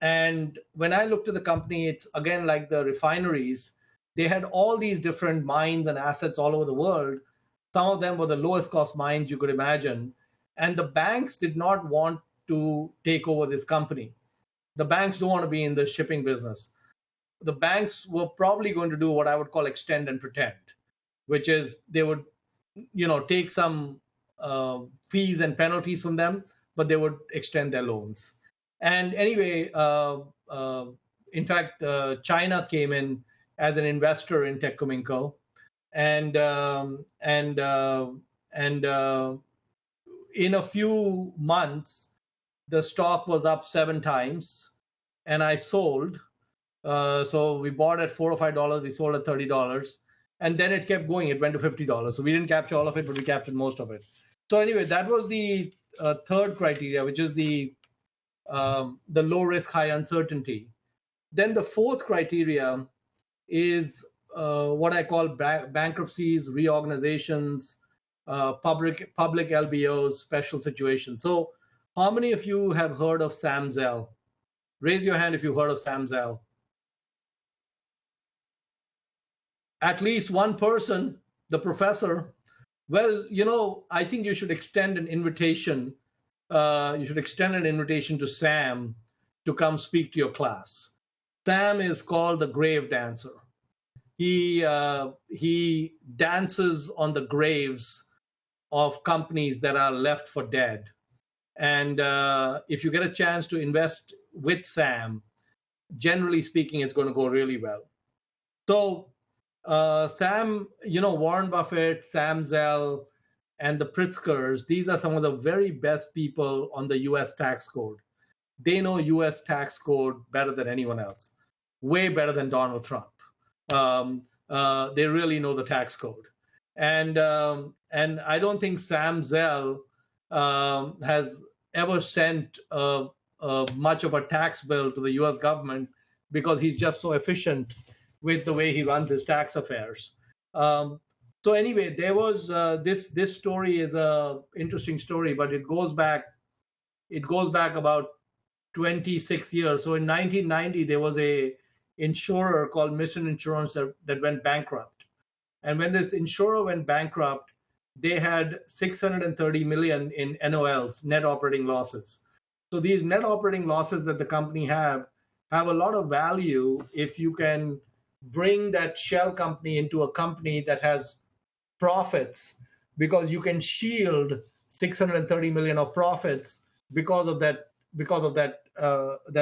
And when I looked at the company, it's again like the refineries. They had all these different mines and assets all over the world. Some of them were the lowest cost mines you could imagine. And the banks did not want to take over this company. The banks don't want to be in the shipping business. The banks were probably going to do what I would call extend and pretend, which is they would, take some fees and penalties from them, but they would extend their loans. And anyway, in fact, China came in as an investor in Teck Cominco, and in a few months, the stock was up 7 times, and I sold. So we bought at $4 or $5, we sold at $30, and then it kept going. It went to $50. So we didn't capture all of it, but we captured most of it. So anyway, that was the third criteria, which is the low risk, high uncertainty. Then the fourth criteria is what I call bankruptcies, reorganizations, public LBOs, special situations. So how many of you have heard of Sam Zell? Raise your hand if you've heard of Sam Zell. At least one person, the professor. Well, I think you should extend an invitation. To Sam to come speak to your class. Sam is called the grave dancer. He dances on the graves of companies that are left for dead. And if you get a chance to invest with Sam, generally speaking, it's going to go really well. So Sam, Warren Buffett, Sam Zell, and the Pritzkers, these are some of the very best people on the US tax code. They know US tax code better than anyone else, way better than Donald Trump. They really know the tax code. And I don't think Sam Zell has ever sent much of a tax bill to the US government because he's just so efficient with the way he runs his tax affairs. So anyway, there was this story is a interesting story, but it goes back about 26 years. So in 1990, there was a insurer called Mission Insurance that went bankrupt. And when this insurer went bankrupt, they had 630 million in NOLs, net operating losses. So these net operating losses that the company have a lot of value if you can bring that shell company into a company that has profits, because you can shield 630 million of profits because of that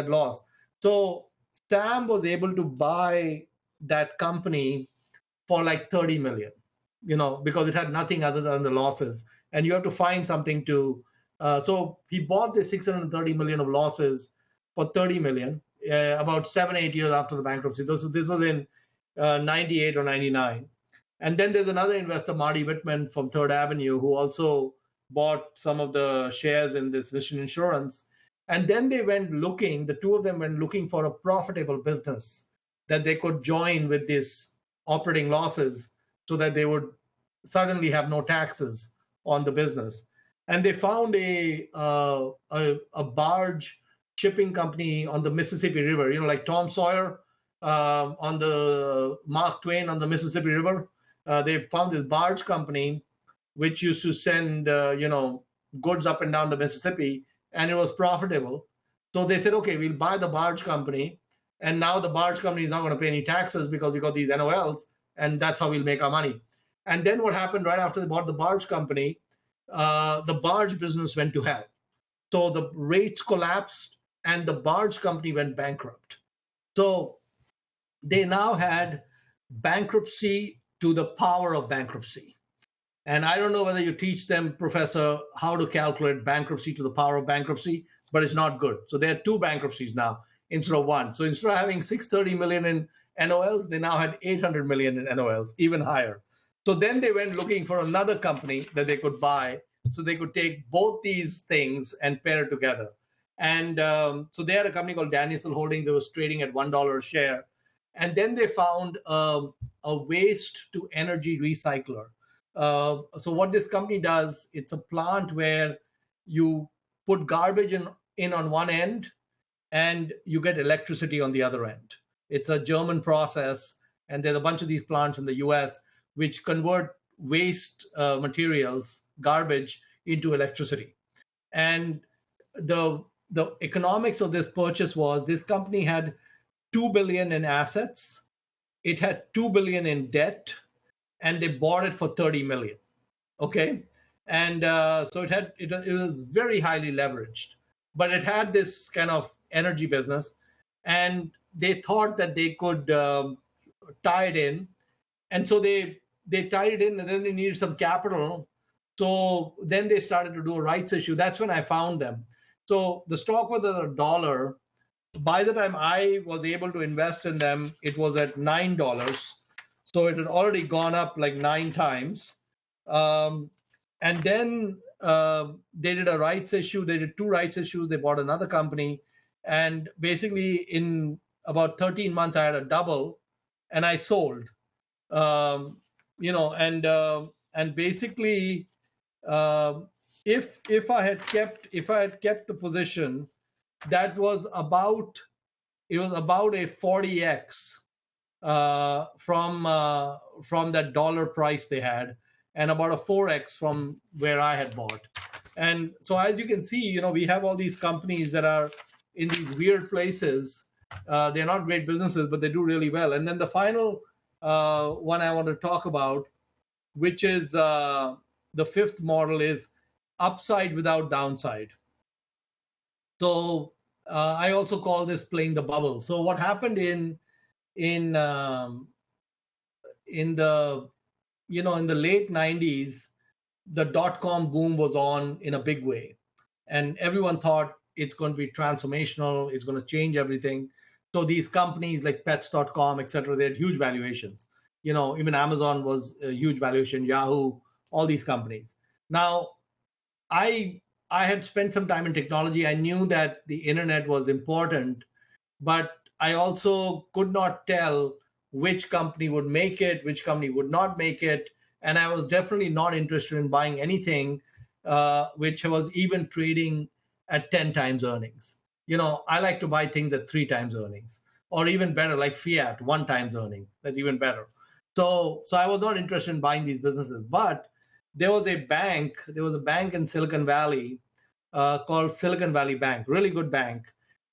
loss. So Sam was able to buy that company for like 30 million, because it had nothing other than the losses, and you have to find something to. So he bought the 630 million of losses for 30 million about 7-8 years after the bankruptcy. This was in 98 or 99. And then there's another investor, Marty Whitman from Third Avenue, who also bought some of the shares in this Mission Insurance. And then the two of them went looking for a profitable business that they could join with these operating losses so that they would suddenly have no taxes on the business. And they found a barge shipping company on the Mississippi River, like Tom Sawyer on the Mark Twain on the Mississippi River. They found this barge company which used to send goods up and down the Mississippi, and it was profitable. So they said, okay, we'll buy the barge company, and now the barge company is not going to pay any taxes because we got these NOLs, and that's how we'll make our money. And then what happened right after they bought the barge company, the barge business went to hell. So the rates collapsed and the barge company went bankrupt. So they now had bankruptcy to the power of bankruptcy. And I don't know whether you teach them, Professor, how to calculate bankruptcy to the power of bankruptcy, but it's not good. So there are two bankruptcies now instead of one. So instead of having 630 million in NOLs, they now had 800 million in NOLs, even higher. So then they went looking for another company that they could buy so they could take both these things and pair it together. And so they had a company called Danielson Holdings that was trading at $1 a share. And then they found a waste to energy recycler. So what this company does, it's a plant where you put garbage in on one end and you get electricity on the other end. It's a German process, and there's a bunch of these plants in the US which convert waste materials, garbage, into electricity. And the economics of this purchase was this company had 2 billion in assets, it had 2 billion in debt, and they bought it for 30 million. Okay, and so it was very highly leveraged, but it had this kind of energy business, and they thought that they could tie it in, and so they tied it in, and then they needed some capital. So then they started to do a rights issue. That's when I found them. So the stock was at $1. By the time I was able to invest in them, it was at $9. So it had already gone up like 9 times. And then they did a rights issue. They did 2 rights issues. They bought another company. And basically in about 13 months, I had a double, and I sold. And basically, if I had kept the position, that was about a 40x from that dollar price they had, and about a 4x from where I had bought. And so as you can see, we have all these companies that are in these weird places. They're not great businesses, but they do really well. And then the final one I want to talk about, which is the fifth model is upside without downside. So I also call this playing the bubble. So what happened in in the in the late 90s, the dot-com boom was on in a big way, and everyone thought it's going to be transformational, it's going to change everything. So these companies like pets.com, etc., they had huge valuations. Even Amazon was a huge valuation, Yahoo, all these companies. Now, I I had spent some time in technology. I knew that the internet was important, but I also could not tell which company would make it, which company would not make it, and I was definitely not interested in buying anything which was even trading at 10 times earnings. I like to buy things at 3 times earnings, or even better, like Fiat, 1 times earnings. That's even better. So I was not interested in buying these businesses. But there was a bank. There was a bank in Silicon Valley called Silicon Valley Bank, really good bank,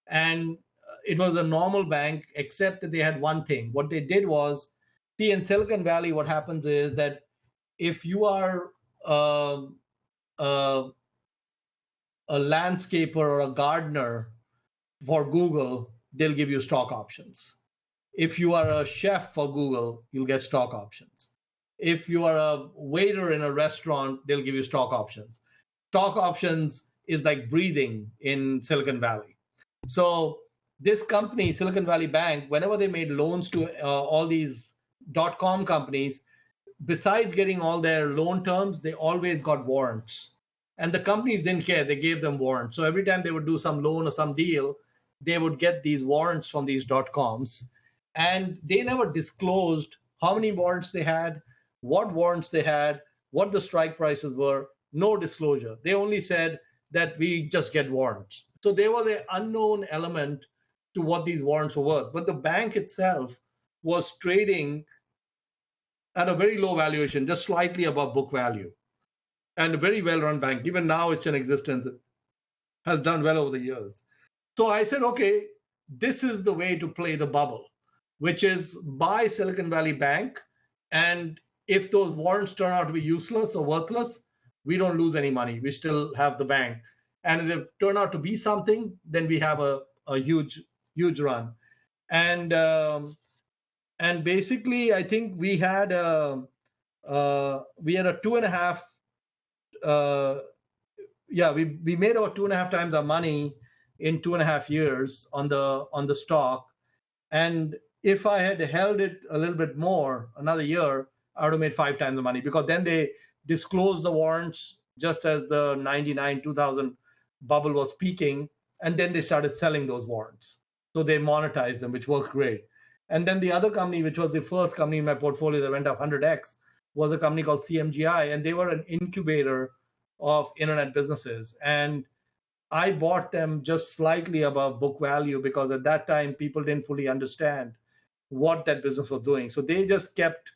and it was a normal bank, except that they had one thing. What they did was, see, in Silicon Valley, what happens is that if you are uh, uh, a landscaper or a gardener for Google, they'll give you stock options. If you are a chef for Google, you'll get stock options. If you are a waiter in a restaurant, they'll give you stock options. Stock options is like breathing in Silicon Valley. So this company, Silicon Valley Bank, whenever they made loans to all these dot-com companies, besides getting all their loan terms, they always got warrants. And the companies didn't care. They gave them warrants. So every time they would do some loan or some deal, they would get these warrants from these dot-coms. And they never disclosed how many warrants they had, what warrants they had, what the strike prices were. No disclosure. They only said that we just get warrants. So there was an unknown element to what these warrants were worth. But the bank itself was trading at a very low valuation, just slightly above book value, and a very well-run bank. Even now, it's in existence. It has done well over the years. So I said, okay, this is the way to play the bubble, which is buy Silicon Valley Bank, and if those warrants turn out to be useless or worthless, we don't lose any money. We still have the bank. And if they turn out to be something, then we have a huge run. And basically, I think we had a 2.5. We made about 2.5 times our money in 2.5 years on the stock. And if I had held it a little bit more, another year, I would have made 5 times the money, because then they disclosed the warrants just as the 99, 2000 bubble was peaking, and then they started selling those warrants. So they monetized them, which worked great. And then the other company, which was the first company in my portfolio that went up 100x, was a company called CMGI, and they were an incubator of internet businesses. And I bought them just slightly above book value, because at that time, people didn't fully understand what that business was doing. So they just kept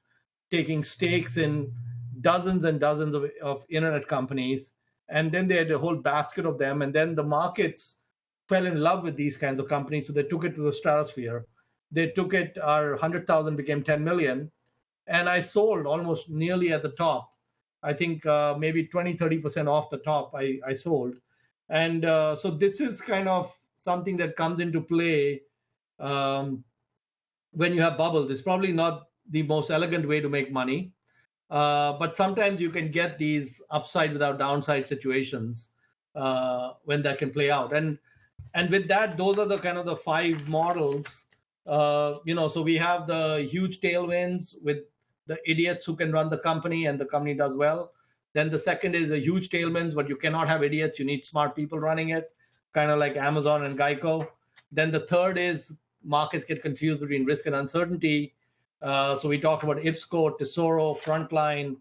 taking stakes in dozens and dozens of internet companies. And then they had a whole basket of them. And then the markets fell in love with these kinds of companies. So they took it to the stratosphere. They took it, our 100,000 became 10 million. And I sold almost nearly at the top. I think maybe 20, 30% off the top I sold. And so this is kind of something that comes into play when you have bubbles. It's probably not the most elegant way to make money, but sometimes you can get these upside without downside situations when that can play out. And with that, those are the kind of the 5 models. So we have the huge tailwinds with the idiots who can run the company and the company does well. Then the second is a huge tailwinds, but you cannot have idiots. You need smart people running it, kind of like Amazon and Geico. Then the third is markets get confused between risk and uncertainty. So we talked about IPSCO, Tesoro, Frontline,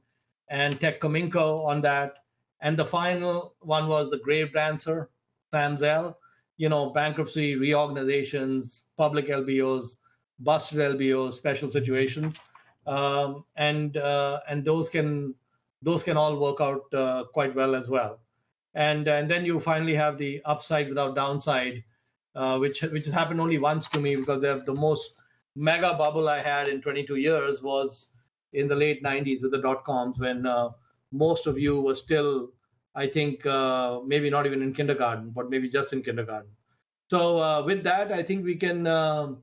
and Teck Cominco on that. And the final one was the grave dancer, Sam Zell. Bankruptcy, reorganizations, public LBOs, busted LBOs, special situations, and those can all work out quite well as well. And then you finally have the upside without downside, which has happened only once to me, because the most mega bubble I had in 22 years was in the late 90s with the dot-coms, when most of you were still, I think, maybe not even in kindergarten, but maybe just in kindergarten. So with that, I think we can uh,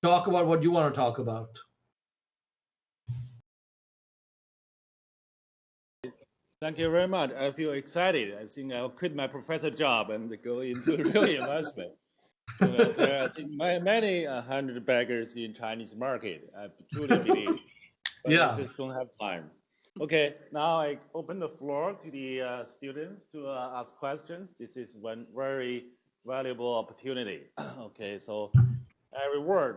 talk about what you want to talk about. Thank you very much. I feel excited. I think I'll quit my professor job and go into real investment. There are, I think, many hundred baggers in Chinese market. I truly believe, but Yeah. I just don't have time. Okay, now I open the floor to the students to ask questions. This is one very valuable opportunity. Okay, so every word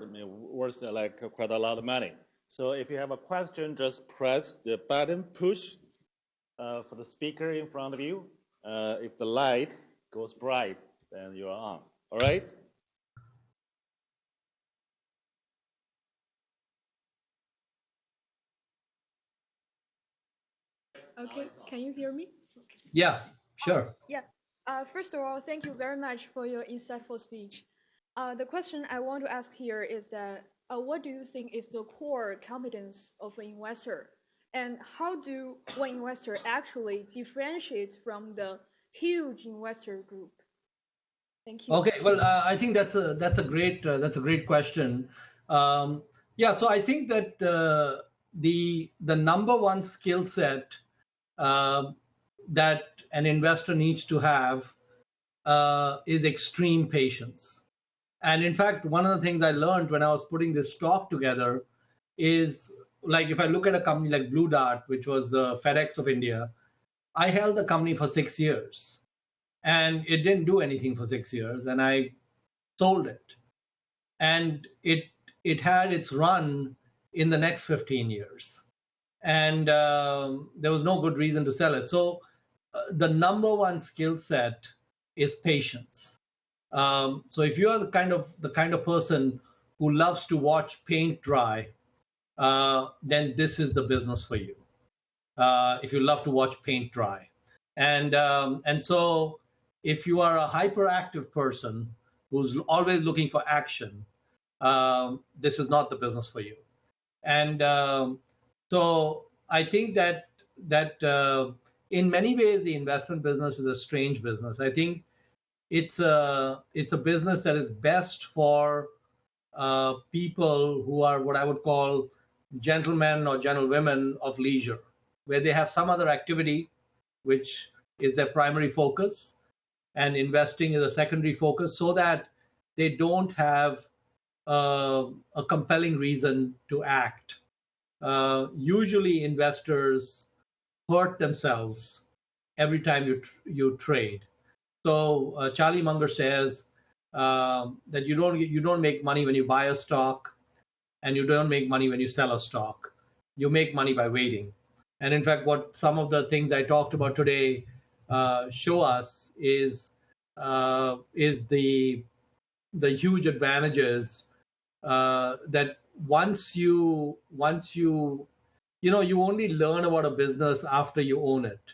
worth like quite a lot of money. So if you have a question, just press the button, push for the speaker in front of you. If the light goes bright, then you're on. All right? Okay, can you hear me? Yeah, sure. Yeah. First of all, thank you very much for your insightful speech. The question I want to ask here is that what do you think is the core competence of an investor? And how do one investor actually differentiate from the huge investor group? Thank you. Okay, well, I think that's a great question. Yeah, so I think that the number one skill set uh, that an investor needs to have is extreme patience. And in fact, one of the things I learned when I was putting this talk together is, like, if I look at a company like Blue Dart, which was the FedEx of India, I held the company for 6 years, and it didn't do anything for 6 years, and I sold it, and it had its run in the next 15 years, and there was no good reason to sell it. So the number one skill set is patience. So if you are the kind of person who loves to watch paint dry, then this is the business for you. If you love to watch paint dry, and so if you are a hyperactive person who's always looking for action, this is not the business for you. And so I think that in many ways the investment business is a strange business. I think it's a business that is best for people who are what I would call gentlemen or gentlewomen of leisure, where they have some other activity which is their primary focus, and investing is a secondary focus, so that they don't have a compelling reason to act. Usually, investors hurt themselves every time you trade. So Charlie Munger says that you don't make money when you buy a stock, and you don't make money when you sell a stock. You make money by waiting. And in fact, what some of the things I talked about today show us is the huge advantages that once you only learn about a business after you own it.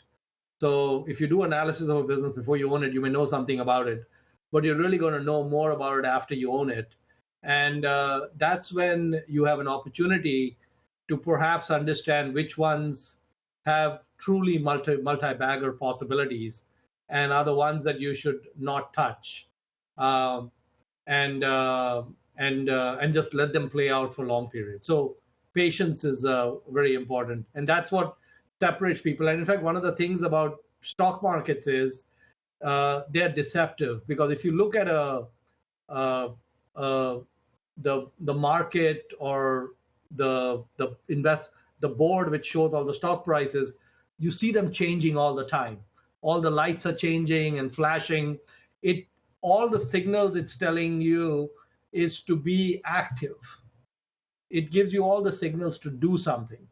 So if you do analysis of a business before you own it, you may know something about it, but you're really going to know more about it after you own it. And that's when you have an opportunity to perhaps understand which ones have truly multi-bagger possibilities and are the ones that you should not touch, um, and and just let them play out for long periods. So patience is very important, and that's what separates people. And in fact, one of the things about stock markets is they're deceptive, because if you look at uh, uh, the market, or the board which shows all the stock prices, you see them changing all the time. All the lights are changing and flashing. It all the signals it's telling you is to be active. It gives you all the signals to do something.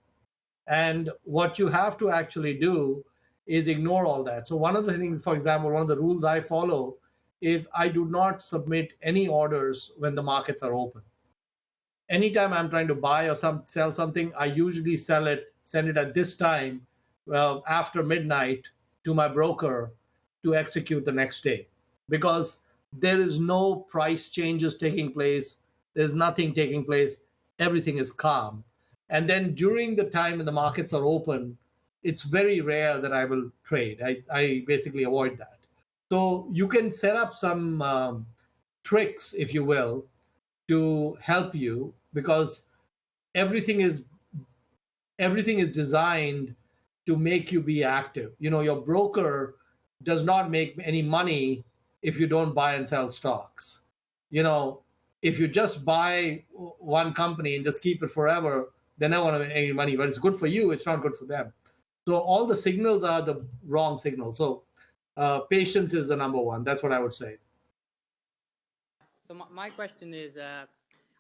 And what you have to actually do is ignore all that. So one of the things, for example, one of the rules I follow is I do not submit any orders when the markets are open. Anytime I'm trying to buy or sell something, I usually send it at this time, after midnight, to my broker to execute the next day, because there is no price changes taking place. There's nothing taking place. Everything is calm. And then during the time when the markets are open, it's very rare that I will trade. I basically avoid that. So you can set up some tricks, if you will, to help you, because everything is everything is designed to make you be active. Your broker does not make any money if you don't buy and sell stocks. If you just buy one company and just keep it forever, they're not going to make any money. But it's good for you, it's not good for them. So all the signals are the wrong signals. So patience is the number one. That's what I would say. So my question is,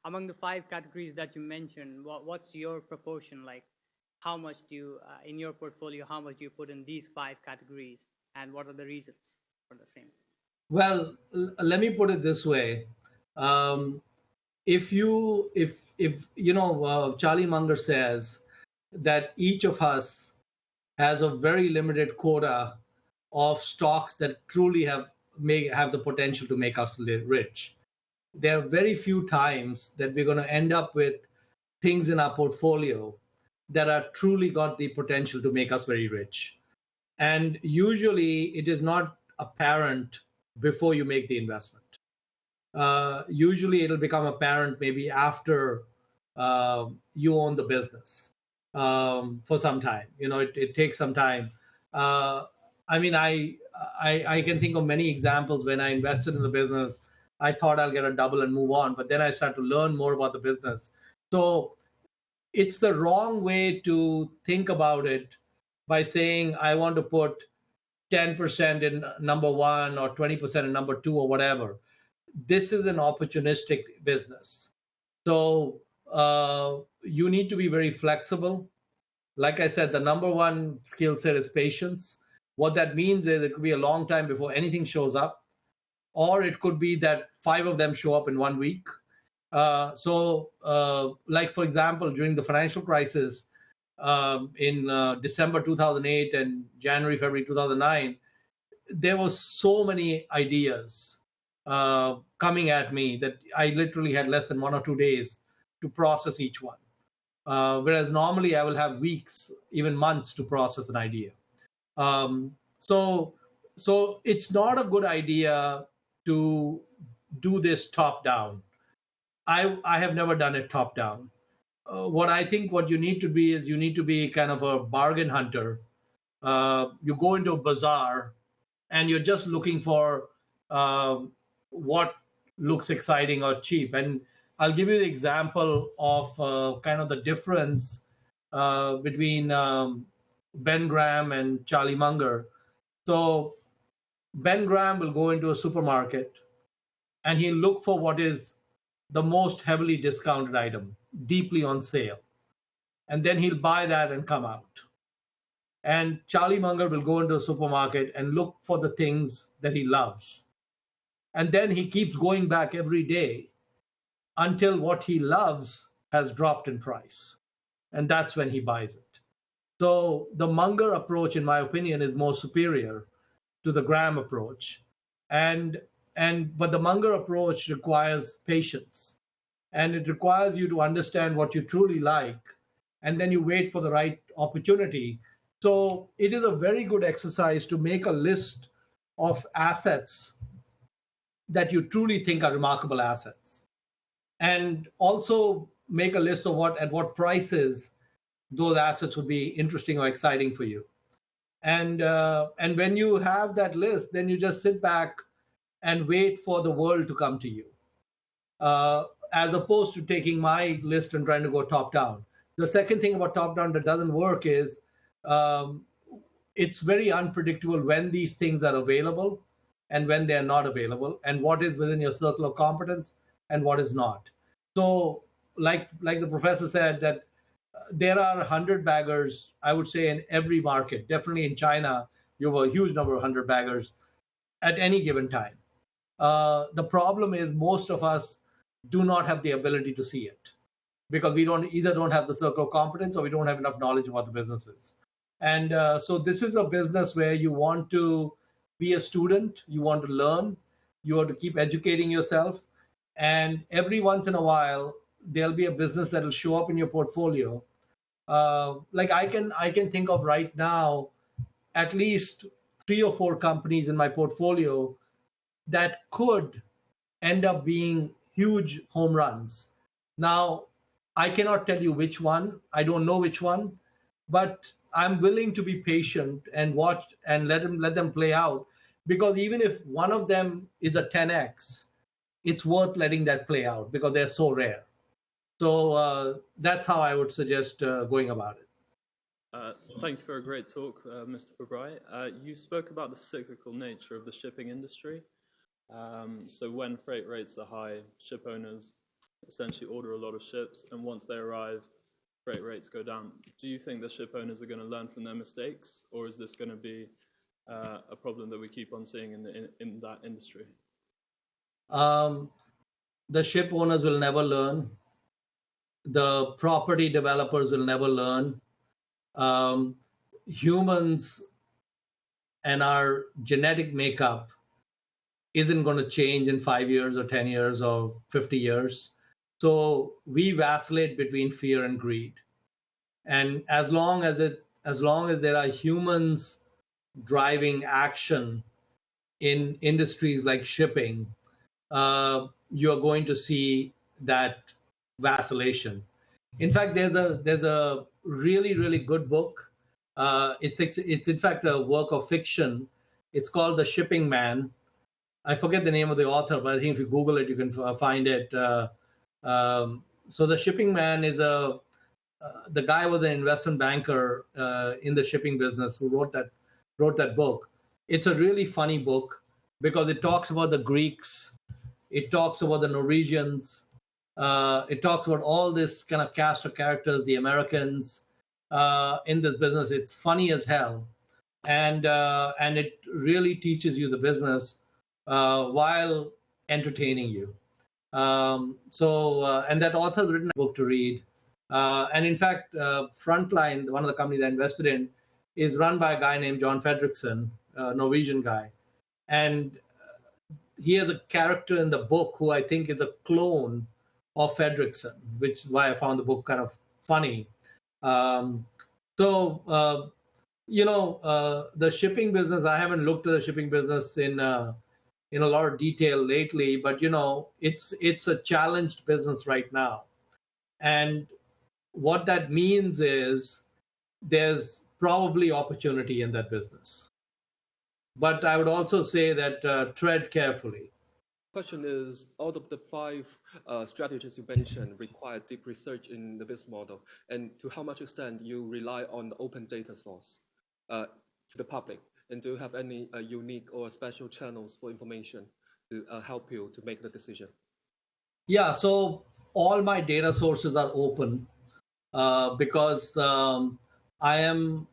among the 5 categories that you mentioned, what's your proportion like? How much do you, in your portfolio, how much do you put in these 5 categories, and what are the reasons for the same? Well, let me put it this way. If Charlie Munger says that each of us has a very limited quota of stocks that truly have the potential to make us rich. There are very few times that we're going to end up with things in our portfolio that are truly got the potential to make us very rich. And usually it is not apparent before you make the investment. Usually it'll become apparent maybe after you own the business for some time. It takes some time. I can think of many examples when I invested in the business. I thought I'll get a double and move on, but then I started to learn more about the business. So it's the wrong way to think about it by saying I want to put 10% in number one or 20% in number two or whatever. This is an opportunistic business. So you need to be very flexible. Like I said, the number one skill set is patience. What that means is it could be a long time before anything shows up, or it could be that 5 of them show up in 1 week. Like, for example, during the financial crisis in December 2008 and January, February 2009, there was so many ideas coming at me that I literally had less than 1 or 2 days to process each one. Whereas normally I will have weeks, even months to process an idea. So it's not a good idea to do this top down. I have never done it top down. What I think what you need to be is you need to be kind of a bargain hunter. You go into a bazaar and you're just looking for what looks exciting or cheap. And I'll give you the example of kind of the difference between Ben Graham and Charlie Munger. So Ben Graham will go into a supermarket and he'll look for what is the most heavily discounted item, deeply on sale. And then he'll buy that and come out. And Charlie Munger will go into a supermarket and look for the things that he loves. And then he keeps going back every day until what he loves has dropped in price. And that's when he buys it. So the Munger approach, in my opinion, is more superior to the Graham approach. But the Munger approach requires patience. And it requires you to understand what you truly like. And then you wait for the right opportunity. So it is a very good exercise to make a list of assets that you truly think are remarkable assets. And also make a list of at what prices those assets would be interesting or exciting for you. And when you have that list, then you just sit back and wait for the world to come to you, as opposed to taking my list and trying to go top down. The second thing about top down that doesn't work is it's very unpredictable when these things are available and when they're not available, and what is within your circle of competence and what is not. So like the professor said, that there are 100 baggers, I would say, in every market. Definitely in China, you have a huge number of 100 baggers at any given time. The problem is most of us do not have the ability to see it because we don't have the circle of competence or we don't have enough knowledge about the businesses. And so this is a business where you want to be a student, you want to learn, you want to keep educating yourself. And every once in a while, there'll be a business that will show up in your portfolio Like I can think of right now at least 3 or 4 companies in my portfolio that could end up being huge home runs. Now, I cannot tell you which one. I don't know which one, but I'm willing to be patient and watch and let them play out, because even if one of them is a 10x, it's worth letting that play out because they're so rare. So that's how I would suggest going about it. Thank you for a great talk, Mr. Pabrai. You spoke about the cyclical nature of the shipping industry. So when freight rates are high, ship owners essentially order a lot of ships, and once they arrive, freight rates go down. Do you think the ship owners are going to learn from their mistakes, or is this going to be a problem that we keep on seeing in that industry? The ship owners will never learn. The property developers will never learn. Humans and our genetic makeup isn't going to change in 5 years or 10 years or 50 years. So we vacillate between fear and greed. And as long as there are humans driving action in industries like shipping, you're going to see that vacillation. In fact, there's a really good book. It's in fact a work of fiction. It's called The Shipping Man. I forget the name of the author, but I think if you Google it, you can find it. So The Shipping Man is the guy was an investment banker in the shipping business who wrote that book. It's a really funny book because it talks about the Greeks, it talks about the Norwegians, it talks about all this kind of cast of characters, the Americans in this business. It's funny as hell, and it really teaches you the business while entertaining you. And that author's written a book to read. And in fact, Frontline, one of the companies I invested in, is run by a guy named John Fredrickson, a Norwegian guy. And he has a character in the book who I think is a clone of Fredrickson, which is why I found the book kind of funny. The shipping business, I haven't looked at the shipping business in a lot of detail lately, but it's a challenged business right now. And what that means is there's probably opportunity in that business. But I would also say that tread carefully. Question is, out of the 5 strategies you mentioned require deep research in the business model, and to how much extent you rely on the open data source to the public? And do you have any unique or special channels for information to help you to make the decision? Yeah, so all my data sources are open because I am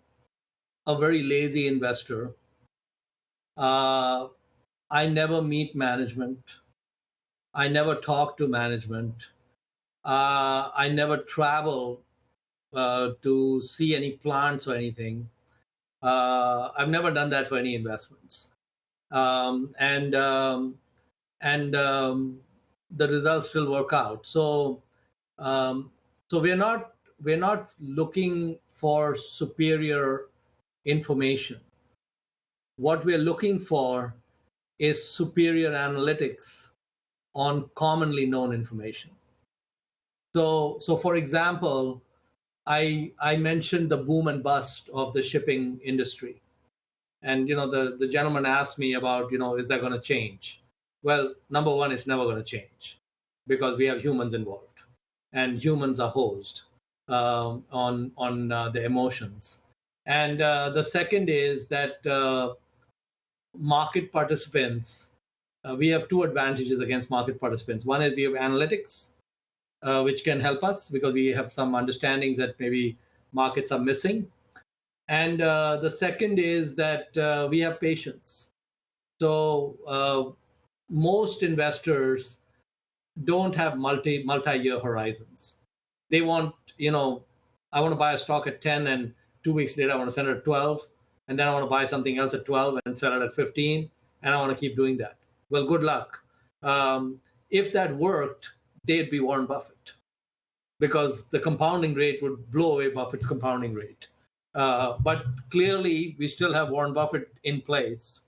a very lazy investor. I never meet management. I never talk to management. I never travel to see any plants or anything. I've never done that for any investments. The results still work out. So we're not looking for superior information. What we're looking for is superior analytics on commonly known information. So for example, I mentioned the boom and bust of the shipping industry. And the gentleman asked me about, is that going to change? Well, number one, it's never going to change because we have humans involved, and humans are hosed on the emotions. And the second is that market participants, we have 2 advantages against market participants. One is we have analytics, which can help us because we have some understandings that maybe markets are missing. And the second is that we have patience. So most investors don't have multi-year horizons. They want, I want to buy a stock at 10 and 2 weeks later I want to sell it at 12. And then I want to buy something else at 12 and sell it at 15. And I want to keep doing that. Well, good luck. If that worked, they'd be Warren Buffett. because the compounding rate would blow away Buffett's compounding rate. But clearly, we still have Warren Buffett in place.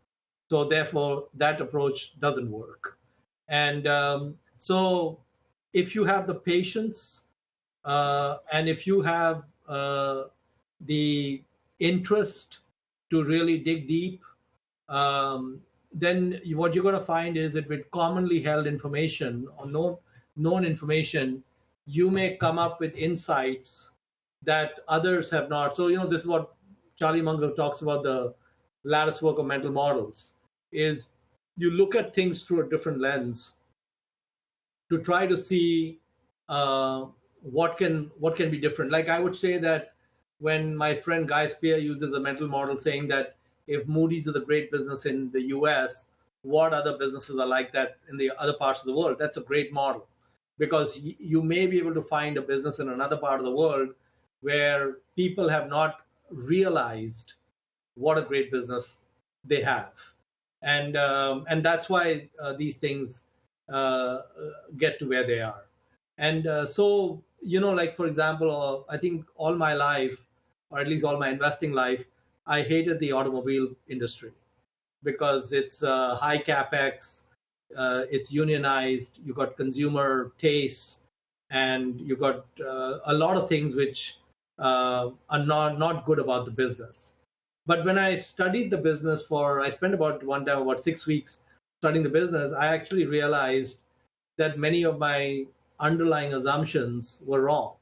So therefore, that approach doesn't work. And so if you have the patience and if you have the interest to really dig deep, then what you're going to find is that with commonly held information or known information, you may come up with insights that others have not. So, this is what Charlie Munger talks about, the lattice work of mental models, is you look at things through a different lens to try to see what can be different. Like I would say that when my friend Guy Spear uses the mental model saying that if Moody's is a great business in the US, what other businesses are like that in the other parts of the world? That's a great model, because you may be able to find a business in another part of the world where people have not realized what a great business they have. And that's why these things get to where they are. And so, like, for example, I think all my life, or at least all my investing life, I hated the automobile industry because it's high capex, it's unionized, you got consumer tastes, and you got a lot of things which are not good about the business. But when I studied the business I spent about 6 weeks studying the business, I actually realized that many of my underlying assumptions were wrong.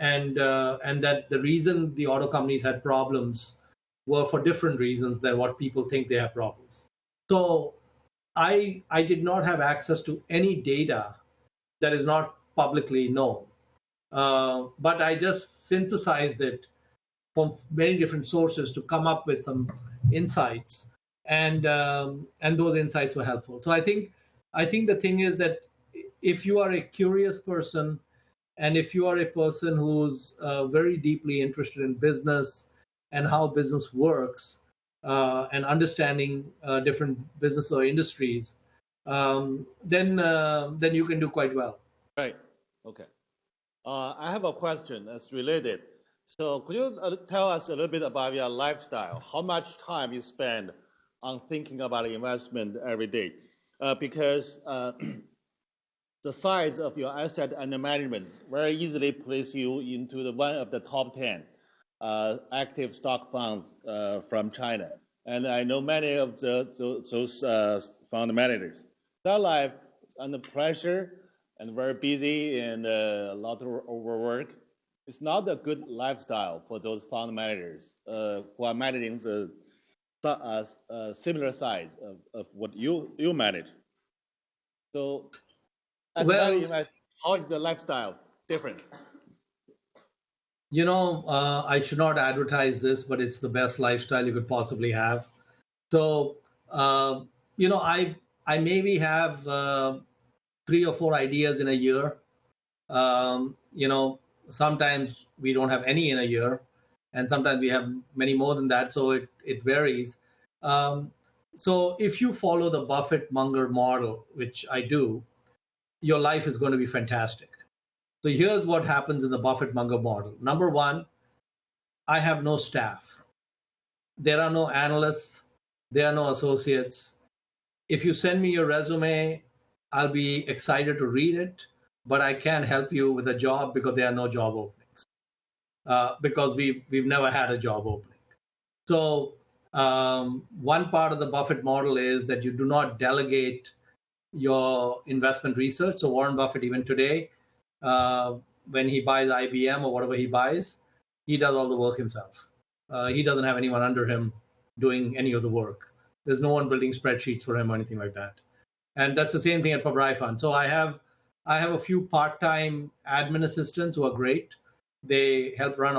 And that the reason the auto companies had problems were for different reasons than what people think they have problems. So I did not have access to any data that is not publicly known. But I just synthesized it from many different sources to come up with some insights, and those insights were helpful. So I think the thing is that if you are a curious person, and if you are a person who's very deeply interested in business and how business works, and understanding different business or industries, then you can do quite well. Right. Okay. I have a question that's related. So could you tell us a little bit about your lifestyle? How much time you spend on thinking about investment every day? Because the size of your asset under management very easily place you into one of the top 10 active stock funds from China. And I know many of those fund managers. Their life is under pressure and very busy and a lot of overwork. It's not a good lifestyle for those fund managers who are managing the similar size of what you manage. So, as an investor, how is the lifestyle different? I should not advertise this, but it's the best lifestyle you could possibly have. So, I maybe have 3 or 4 ideas in a year. Sometimes we don't have any in a year, and sometimes we have many more than that. So it varies. So if you follow the Buffett Munger model, which I do, your life is going to be fantastic. So here's what happens in the Buffett Munger model. Number one, I have no staff. There are no analysts. There are no associates. If you send me your resume, I'll be excited to read it, but I can't help you with a job because there are no job openings, because we've never had a job opening. So one part of the Buffett model is that you do not delegate your investment research. So Warren Buffett, even today, when he buys IBM or whatever he buys, he does all the work himself. He doesn't have anyone under him doing any of the work. There's no one building spreadsheets for him or anything like that. And that's the same thing at Pabrai Fund. So I have a few part-time admin assistants who are great. They help run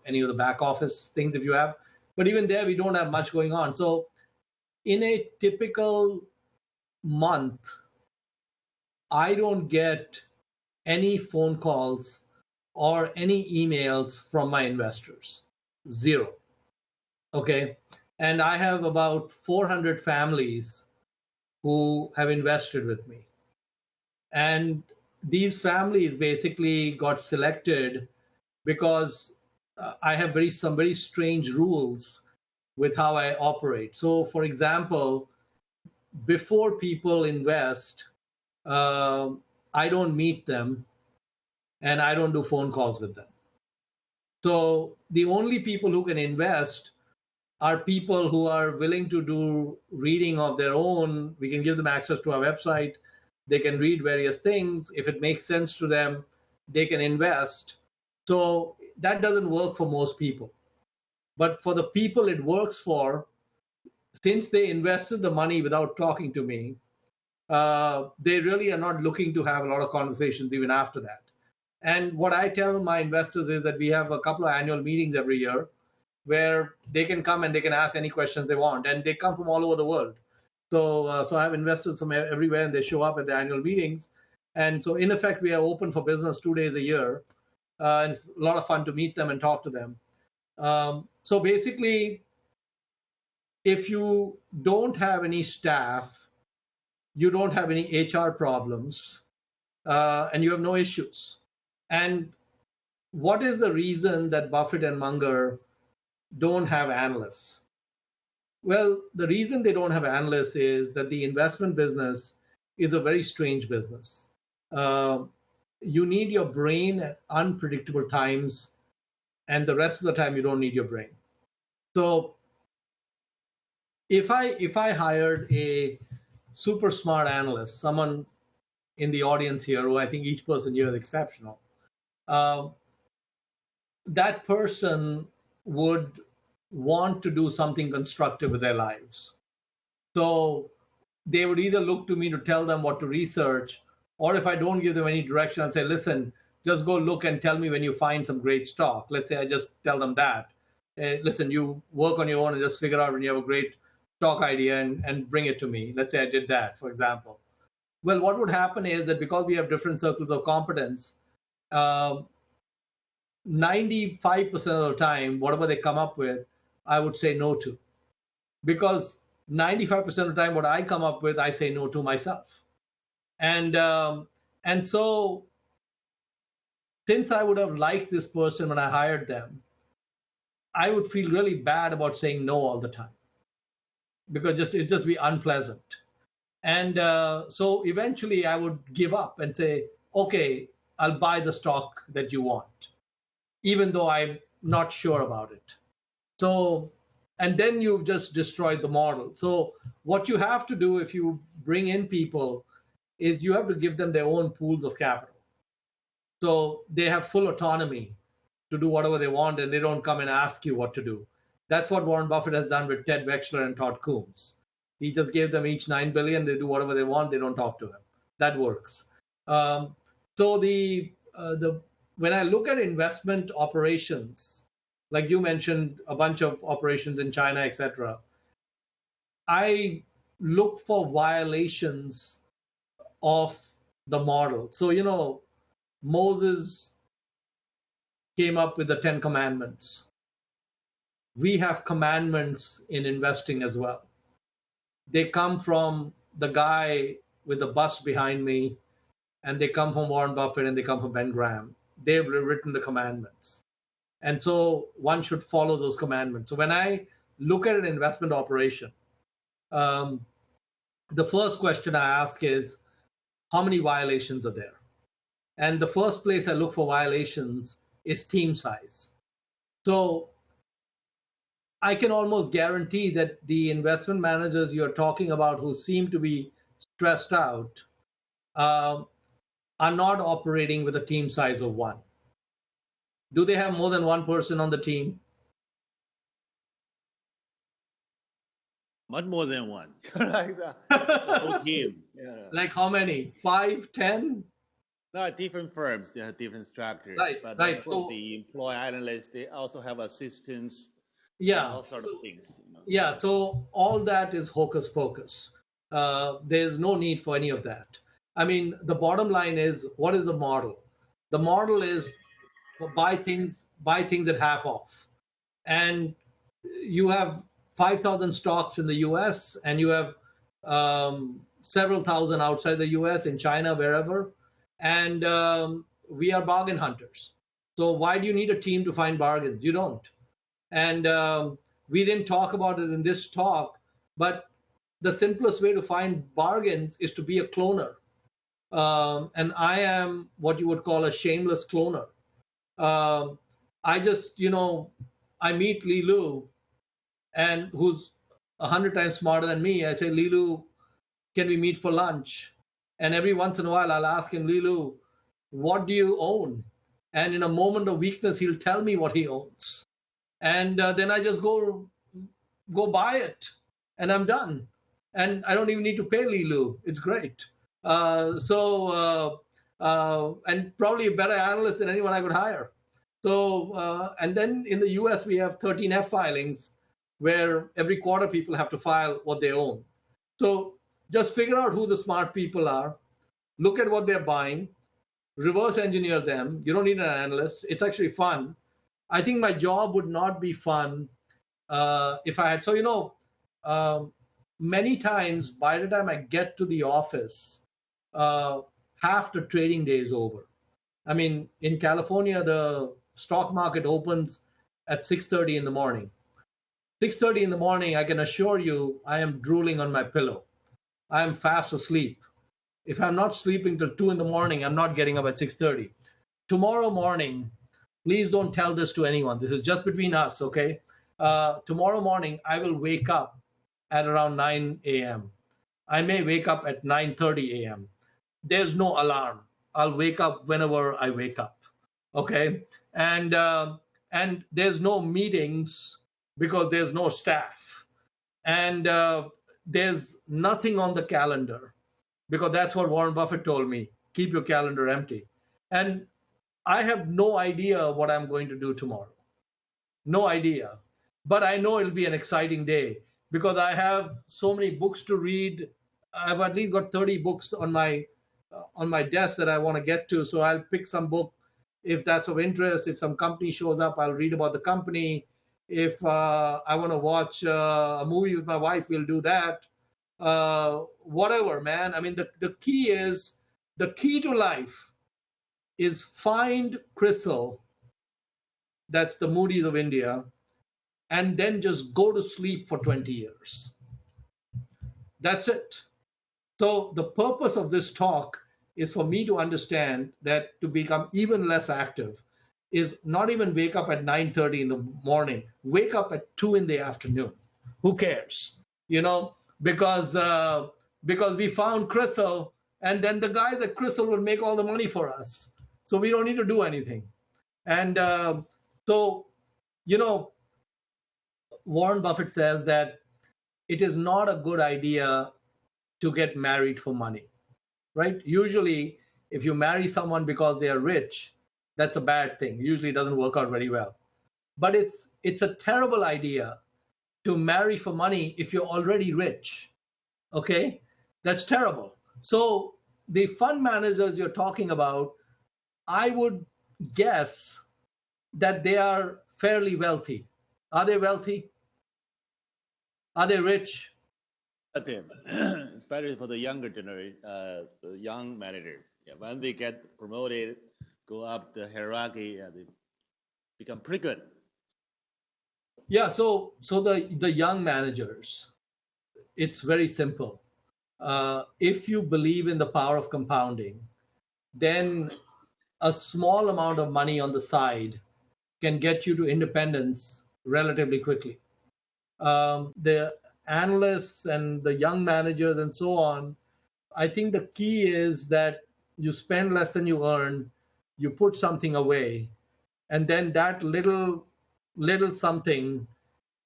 any of the back office things if you have. But even there, we don't have much going on. So in a typical month, I don't get any phone calls or any emails from my investors. 0. Okay. And I have about 400 families who have invested with me. And these families basically got selected because I have some very strange rules with how I operate. So, for example, before people invest, I don't meet them and I don't do phone calls with them. So the only people who can invest are people who are willing to do reading of their own. We can give them access to our website. They can read various things. If it makes sense to them, they can invest. So that doesn't work for most people. But for the people it works for, since they invested the money without talking to me, they really are not looking to have a lot of conversations even after that. And what I tell my investors is that we have a couple of annual meetings every year where they can come and they can ask any questions they want, and they come from all over the world. So I have investors from everywhere, and they show up at the annual meetings. And so in effect, we are open for business 2 days a year, and it's a lot of fun to meet them and talk to them. So basically, if you don't have any staff, you don't have any HR problems, and you have no issues. And what is the reason that Buffett and Munger don't have analysts? Well, the reason they don't have analysts is that the investment business is a very strange business. You need your brain at unpredictable times, and the rest of the time you don't need your brain. So if I hired a super smart analyst, someone in the audience here, who I think each person here is exceptional, that person would want to do something constructive with their lives. So they would either look to me to tell them what to research, or if I don't give them any direction, I'd say, listen, just go look and tell me when you find some great stock. Let's say I just tell them that. Listen, you work on your own and just figure out when you have a great stock idea and bring it to me. Let's say I did that, for example. Well, what would happen is that because we have different circles of competence, 95% of the time, whatever they come up with, I would say no to. Because 95% of the time, what I come up with, I say no to myself. And so since I would have liked this person when I hired them, I would feel really bad about saying no all the time, because it'd just be unpleasant. And so eventually I would give up and say, okay, I'll buy the stock that you want, even though I'm not sure about it. So, and then you've just destroyed the model. So what you have to do if you bring in people is you have to give them their own pools of capital. So they have full autonomy to do whatever they want, and they don't come and ask you what to do. That's what Warren Buffett has done with Ted Wexler and Todd Coombs. He just gave them each $9 billion. They do whatever they want. They don't talk to him. That works. So when I look at investment operations, like you mentioned, a bunch of operations in China, etc., I look for violations of the model. So, Moses came up with the 10 commandments. We have commandments in investing as well. They come from the guy with the bus behind me, and they come from Warren Buffett, and they come from Ben Graham. They've written the commandments. And so one should follow those commandments. So when I look at an investment operation, the first question I ask is, how many violations are there? And the first place I look for violations is team size. So I can almost guarantee that the investment managers you're talking about who seem to be stressed out are not operating with a team size of 1. Do they have more than one person on the team? Much more than one. Like that. The whole team. Yeah. Like how many? 5, 10? No, different firms, they have different structures. Right, but right. Of course, the employee analysts, they also have assistants. Yeah. All sorts of things. Yeah, so all that is hocus pocus. There's no need for any of that. I mean, the bottom line is, what is the model? The model is buy things at half off. And you have 5,000 stocks in the US, and you have several thousand outside the US, in China, wherever. and we are bargain hunters. So why do you need a team to find bargains? You don't. And we didn't talk about it in this talk, but the simplest way to find bargains is to be a cloner. And I am what you would call a shameless cloner. Um, I just, I meet Li Lu, and who's 100 times smarter than me. I say, Li Lu, can we meet for lunch? And every once in a while, I'll ask him, Li Lu, what do you own? And in a moment of weakness, he'll tell me what he owns. And then I just go buy it, and I'm done. And I don't even need to pay Li Lu. It's great. And probably a better analyst than anyone I could hire. So, and then in the US, we have 13F filings where every quarter people have to file what they own. So just figure out who the smart people are, look at what they're buying, reverse engineer them. You don't need an analyst. It's actually fun. I think my job would not be fun if I had. So, many times by the time I get to the office, half the trading day is over. I mean, in California, the stock market opens at 6:30 in the morning. 6:30 in the morning, I can assure you, I am drooling on my pillow. I am fast asleep. If I'm not sleeping till 2 in the morning, I'm not getting up at 6:30. Tomorrow morning, please don't tell this to anyone. This is just between us, okay? Tomorrow morning, I will wake up at around 9 a.m. I may wake up at 9:30 a.m. There's no alarm. I'll wake up whenever I wake up, okay? And there's no meetings because there's no staff. And there's nothing on the calendar because that's what Warren Buffett told me. Keep your calendar empty. And I have no idea what I'm going to do tomorrow. No idea. But I know it'll be an exciting day because I have so many books to read. I've at least got 30 books on my desk that I want to get to. So I'll pick some book if that's of interest. If some company shows up, I'll read about the company. If I want to watch a movie with my wife, we'll do that. Whatever, man. I mean, the key to life is find CRISIL, that's the Moody's of India, and then just go to sleep for 20 years. That's it. So the purpose of this talk is for me to understand that to become even less active is not even wake up at 9:30 in the morning, wake up at 2 in the afternoon. Who cares? Because we found CRISIL, and then the guys at CRISIL will make all the money for us. So we don't need to do anything. And Warren Buffett says that it is not a good idea to get married for money, right? Usually, if you marry someone because they are rich, that's a bad thing. Usually it doesn't work out very well. But it's a terrible idea to marry for money if you're already rich, okay? That's terrible. So the fund managers you're talking about, I would guess that they are fairly wealthy. Are they wealthy? Are they rich? Especially for the younger generation, the young managers. Yeah, when they get promoted, go up the hierarchy, they become pretty good. Yeah, so the young managers, it's very simple. If you believe in the power of compounding, then a small amount of money on the side can get you to independence relatively quickly. The analysts and the young managers and so on, I think the key is that you spend less than you earn, you put something away, and then that little something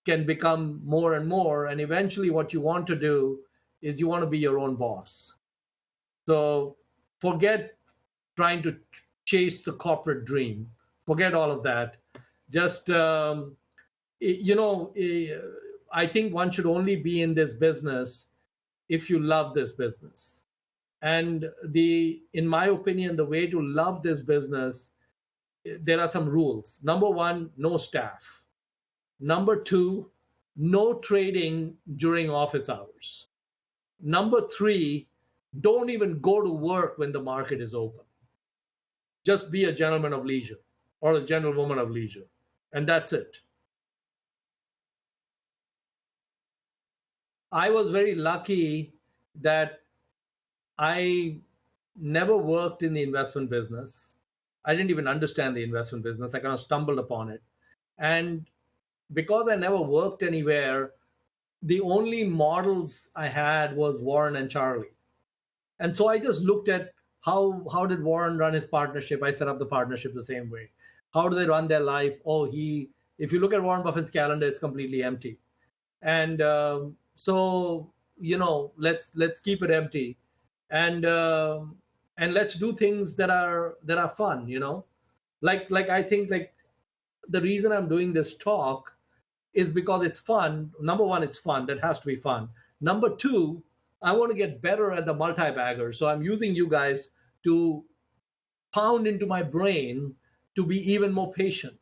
can become more and more. And eventually what you want to do is you want to be your own boss. So forget trying to chase the corporate dream. Forget all of that. Just, I think one should only be in this business if you love this business. And in my opinion, the way to love this business, there are some rules. Number one, no staff. Number two, no trading during office hours. Number three, don't even go to work when the market is open. Just be a gentleman of leisure or a gentlewoman of leisure, and that's it. I was very lucky that I never worked in the investment business. I didn't even understand the investment business. I kind of stumbled upon it. And because I never worked anywhere, the only models I had was Warren and Charlie. And so I just looked at how did Warren run his partnership? I set up the partnership the same way. How do they run their life? Oh, if you look at Warren Buffett's calendar, it's completely empty. And so let's keep it empty, and let's do things that are fun. Like I think like the reason I'm doing this talk is because it's fun. Number one, it's fun. That has to be fun. Number two, I want to get better at the multi-bagger. So I'm using you guys to pound into my brain to be even more patient,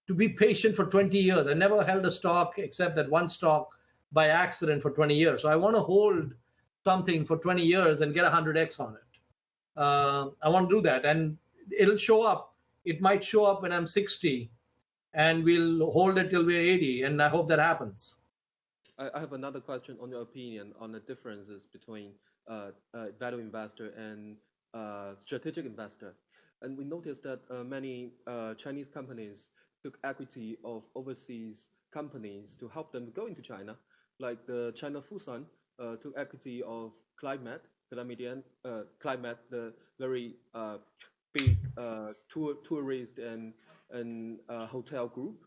to be patient for 20 years. I never held a stock except that one stock by accident for 20 years. So I want to hold something for 20 years and get 100x on it. I want to do that, and it'll show up. It might show up when I'm 60, and we'll hold it till we're 80, and I hope that happens. I have another question on your opinion on the differences between value investor and strategic investor. And we noticed that many Chinese companies took equity of overseas companies to help them go into China, like the China Fusan took equity of Climate, the very big tourist and hotel group,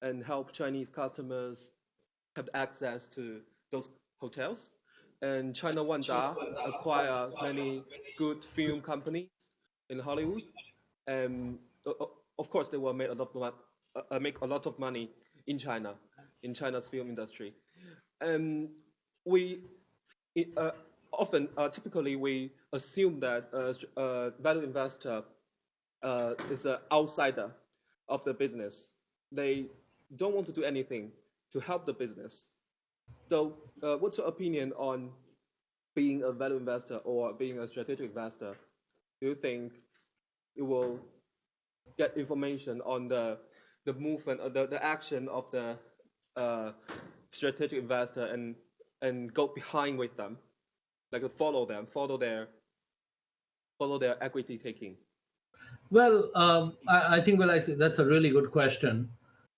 and help Chinese customers have access to those hotels. And China Wanda acquire many good film companies in Hollywood, and of course they will make a lot of money in China, in China's film industry. And we typically we assume that a value investor is an outsider of the business. They don't want to do anything to help the business. So what's your opinion on being a value investor or being a strategic investor? Do you think you will get information on the movement or the action of the strategic investor and go behind with them, like follow their equity taking? Well, I think that's a really good question,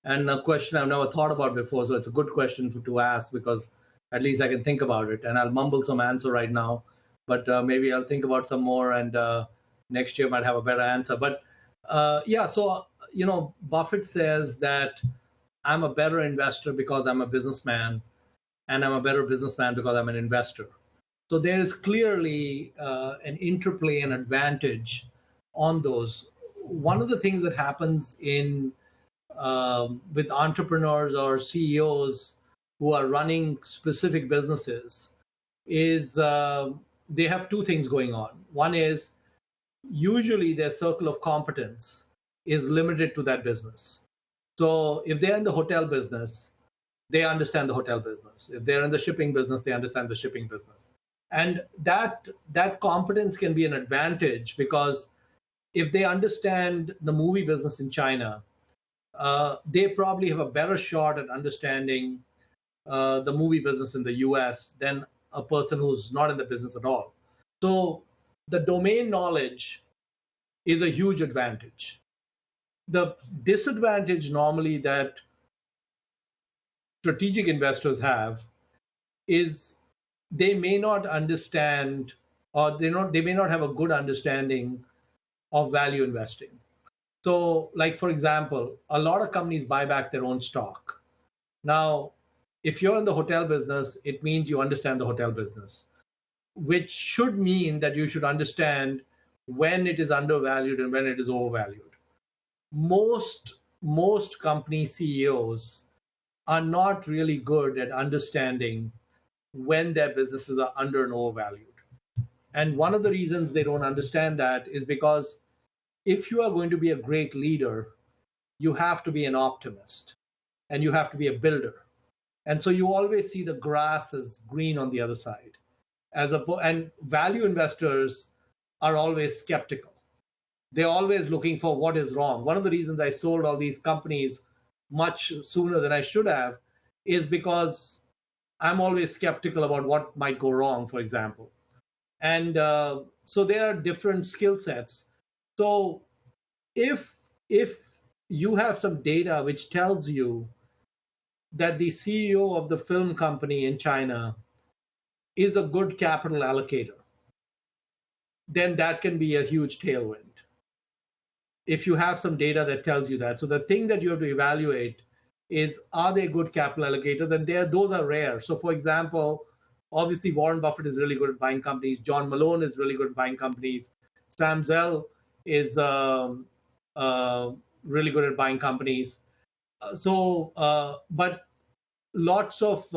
and a question I've never thought about before. So it's a good question to ask, because at least I can think about it. And I'll mumble some answer right now, but maybe I'll think about some more, and next year might have a better answer. But yeah, so Buffett says that I'm a better investor because I'm a businessman, and I'm a better businessman because I'm an investor. So there is clearly an interplay and advantage on those. One of the things that happens with entrepreneurs or CEOs who are running specific businesses is they have two things going on. One is usually their circle of competence is limited to that business. So if they're in the hotel business, they understand the hotel business. If they're in the shipping business, they understand the shipping business. And that competence can be an advantage, because if they understand the movie business in China, they probably have a better shot at understanding the movie business in the US than a person who's not in the business at all. So the domain knowledge is a huge advantage. The disadvantage normally that strategic investors have is they may not understand, or they may not have a good understanding of value investing. So, like for example, a lot of companies buy back their own stock. Now, if you're in the hotel business, it means you understand the hotel business, which should mean that you should understand when it is undervalued and when it is overvalued. Most company CEOs are not really good at understanding when their businesses are under and overvalued. And one of the reasons they don't understand that is because if you are going to be a great leader, you have to be an optimist and you have to be a builder. And so you always see the grass is green on the other side. And value investors are always skeptical. They're always looking for what is wrong. One of the reasons I sold all these companies much sooner than I should have is because I'm always skeptical about what might go wrong, for example. And so there are different skill sets. So if you have some data which tells you that the CEO of the film company in China is a good capital allocator, then that can be a huge tailwind. If you have some data that tells you that. So the thing that you have to evaluate is, are they good capital allocators? And those are rare. So for example, obviously Warren Buffett is really good at buying companies. John Malone is really good at buying companies. Sam Zell is really good at buying companies. But lots of,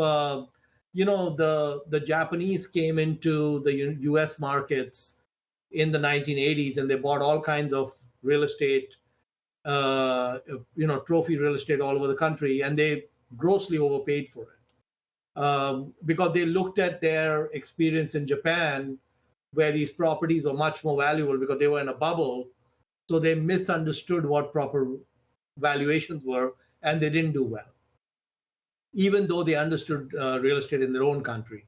the Japanese came into the U.S. markets in the 1980s, and they bought all kinds of real estate, trophy real estate all over the country, and they grossly overpaid for it because they looked at their experience in Japan, where these properties were much more valuable because they were in a bubble. So they misunderstood what proper valuations were, and they didn't do well, even though they understood real estate in their own country.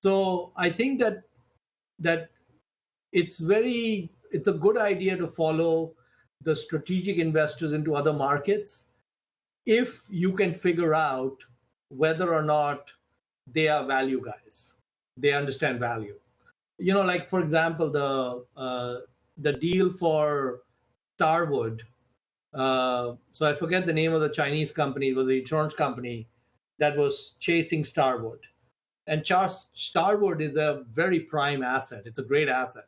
So I think that it's a good idea to follow the strategic investors into other markets if you can figure out whether or not they are value guys. They understand value. Like for example, the deal for Starwood. So I forget the name of the Chinese company. It was the insurance company that was chasing Starwood. And Starwood is a very prime asset. It's a great asset.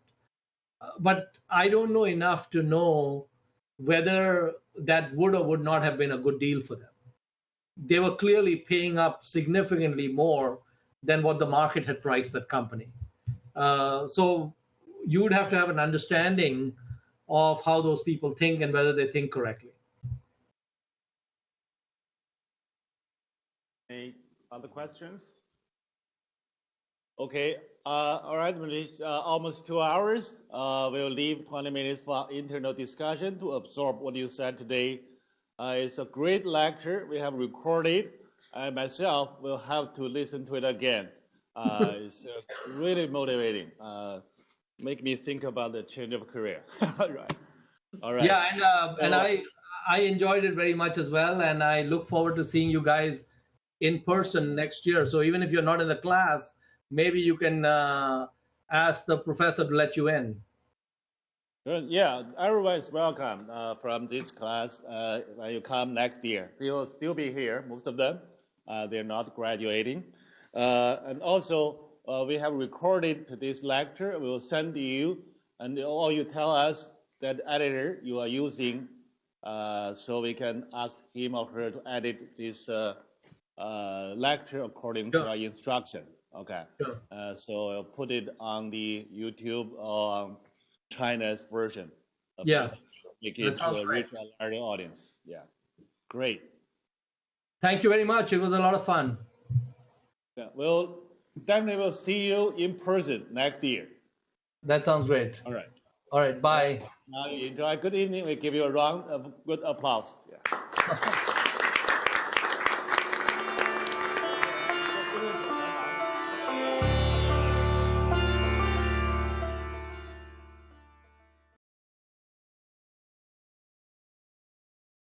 But I don't know enough to know whether that would or would not have been a good deal for them. They were clearly paying up significantly more than what the market had priced that company. So you would have to have an understanding of how those people think and whether they think correctly. Any other questions? Okay. All right, Mohnish, almost 2 hours. We'll leave 20 minutes for internal discussion to absorb what you said today. It's a great lecture. We have recorded. I myself will have to listen to it again. It's really motivating. Make me think about the change of career. Right. All right. Yeah, and I enjoyed it very much as well, and I look forward to seeing you guys in person next year. So even if you're not in the class, maybe you can ask the professor to let you in. Yeah, everyone is welcome from this class when you come next year. They will still be here, most of them. They're not graduating. And also, we have recorded this lecture. We will send to you, and all you tell us that editor you are using, so we can ask him or her to edit this lecture according to our instruction. Okay. Sure. So I'll put it on the YouTube or China's version. Yeah. Make it to reach a larger audience. Yeah. Great. Thank you very much. It was a lot of fun. Yeah. We'll definitely will see you in person next year. That sounds great. All right. All right. Bye. Now you enjoy. Good evening. We give you a round of good applause. Yeah.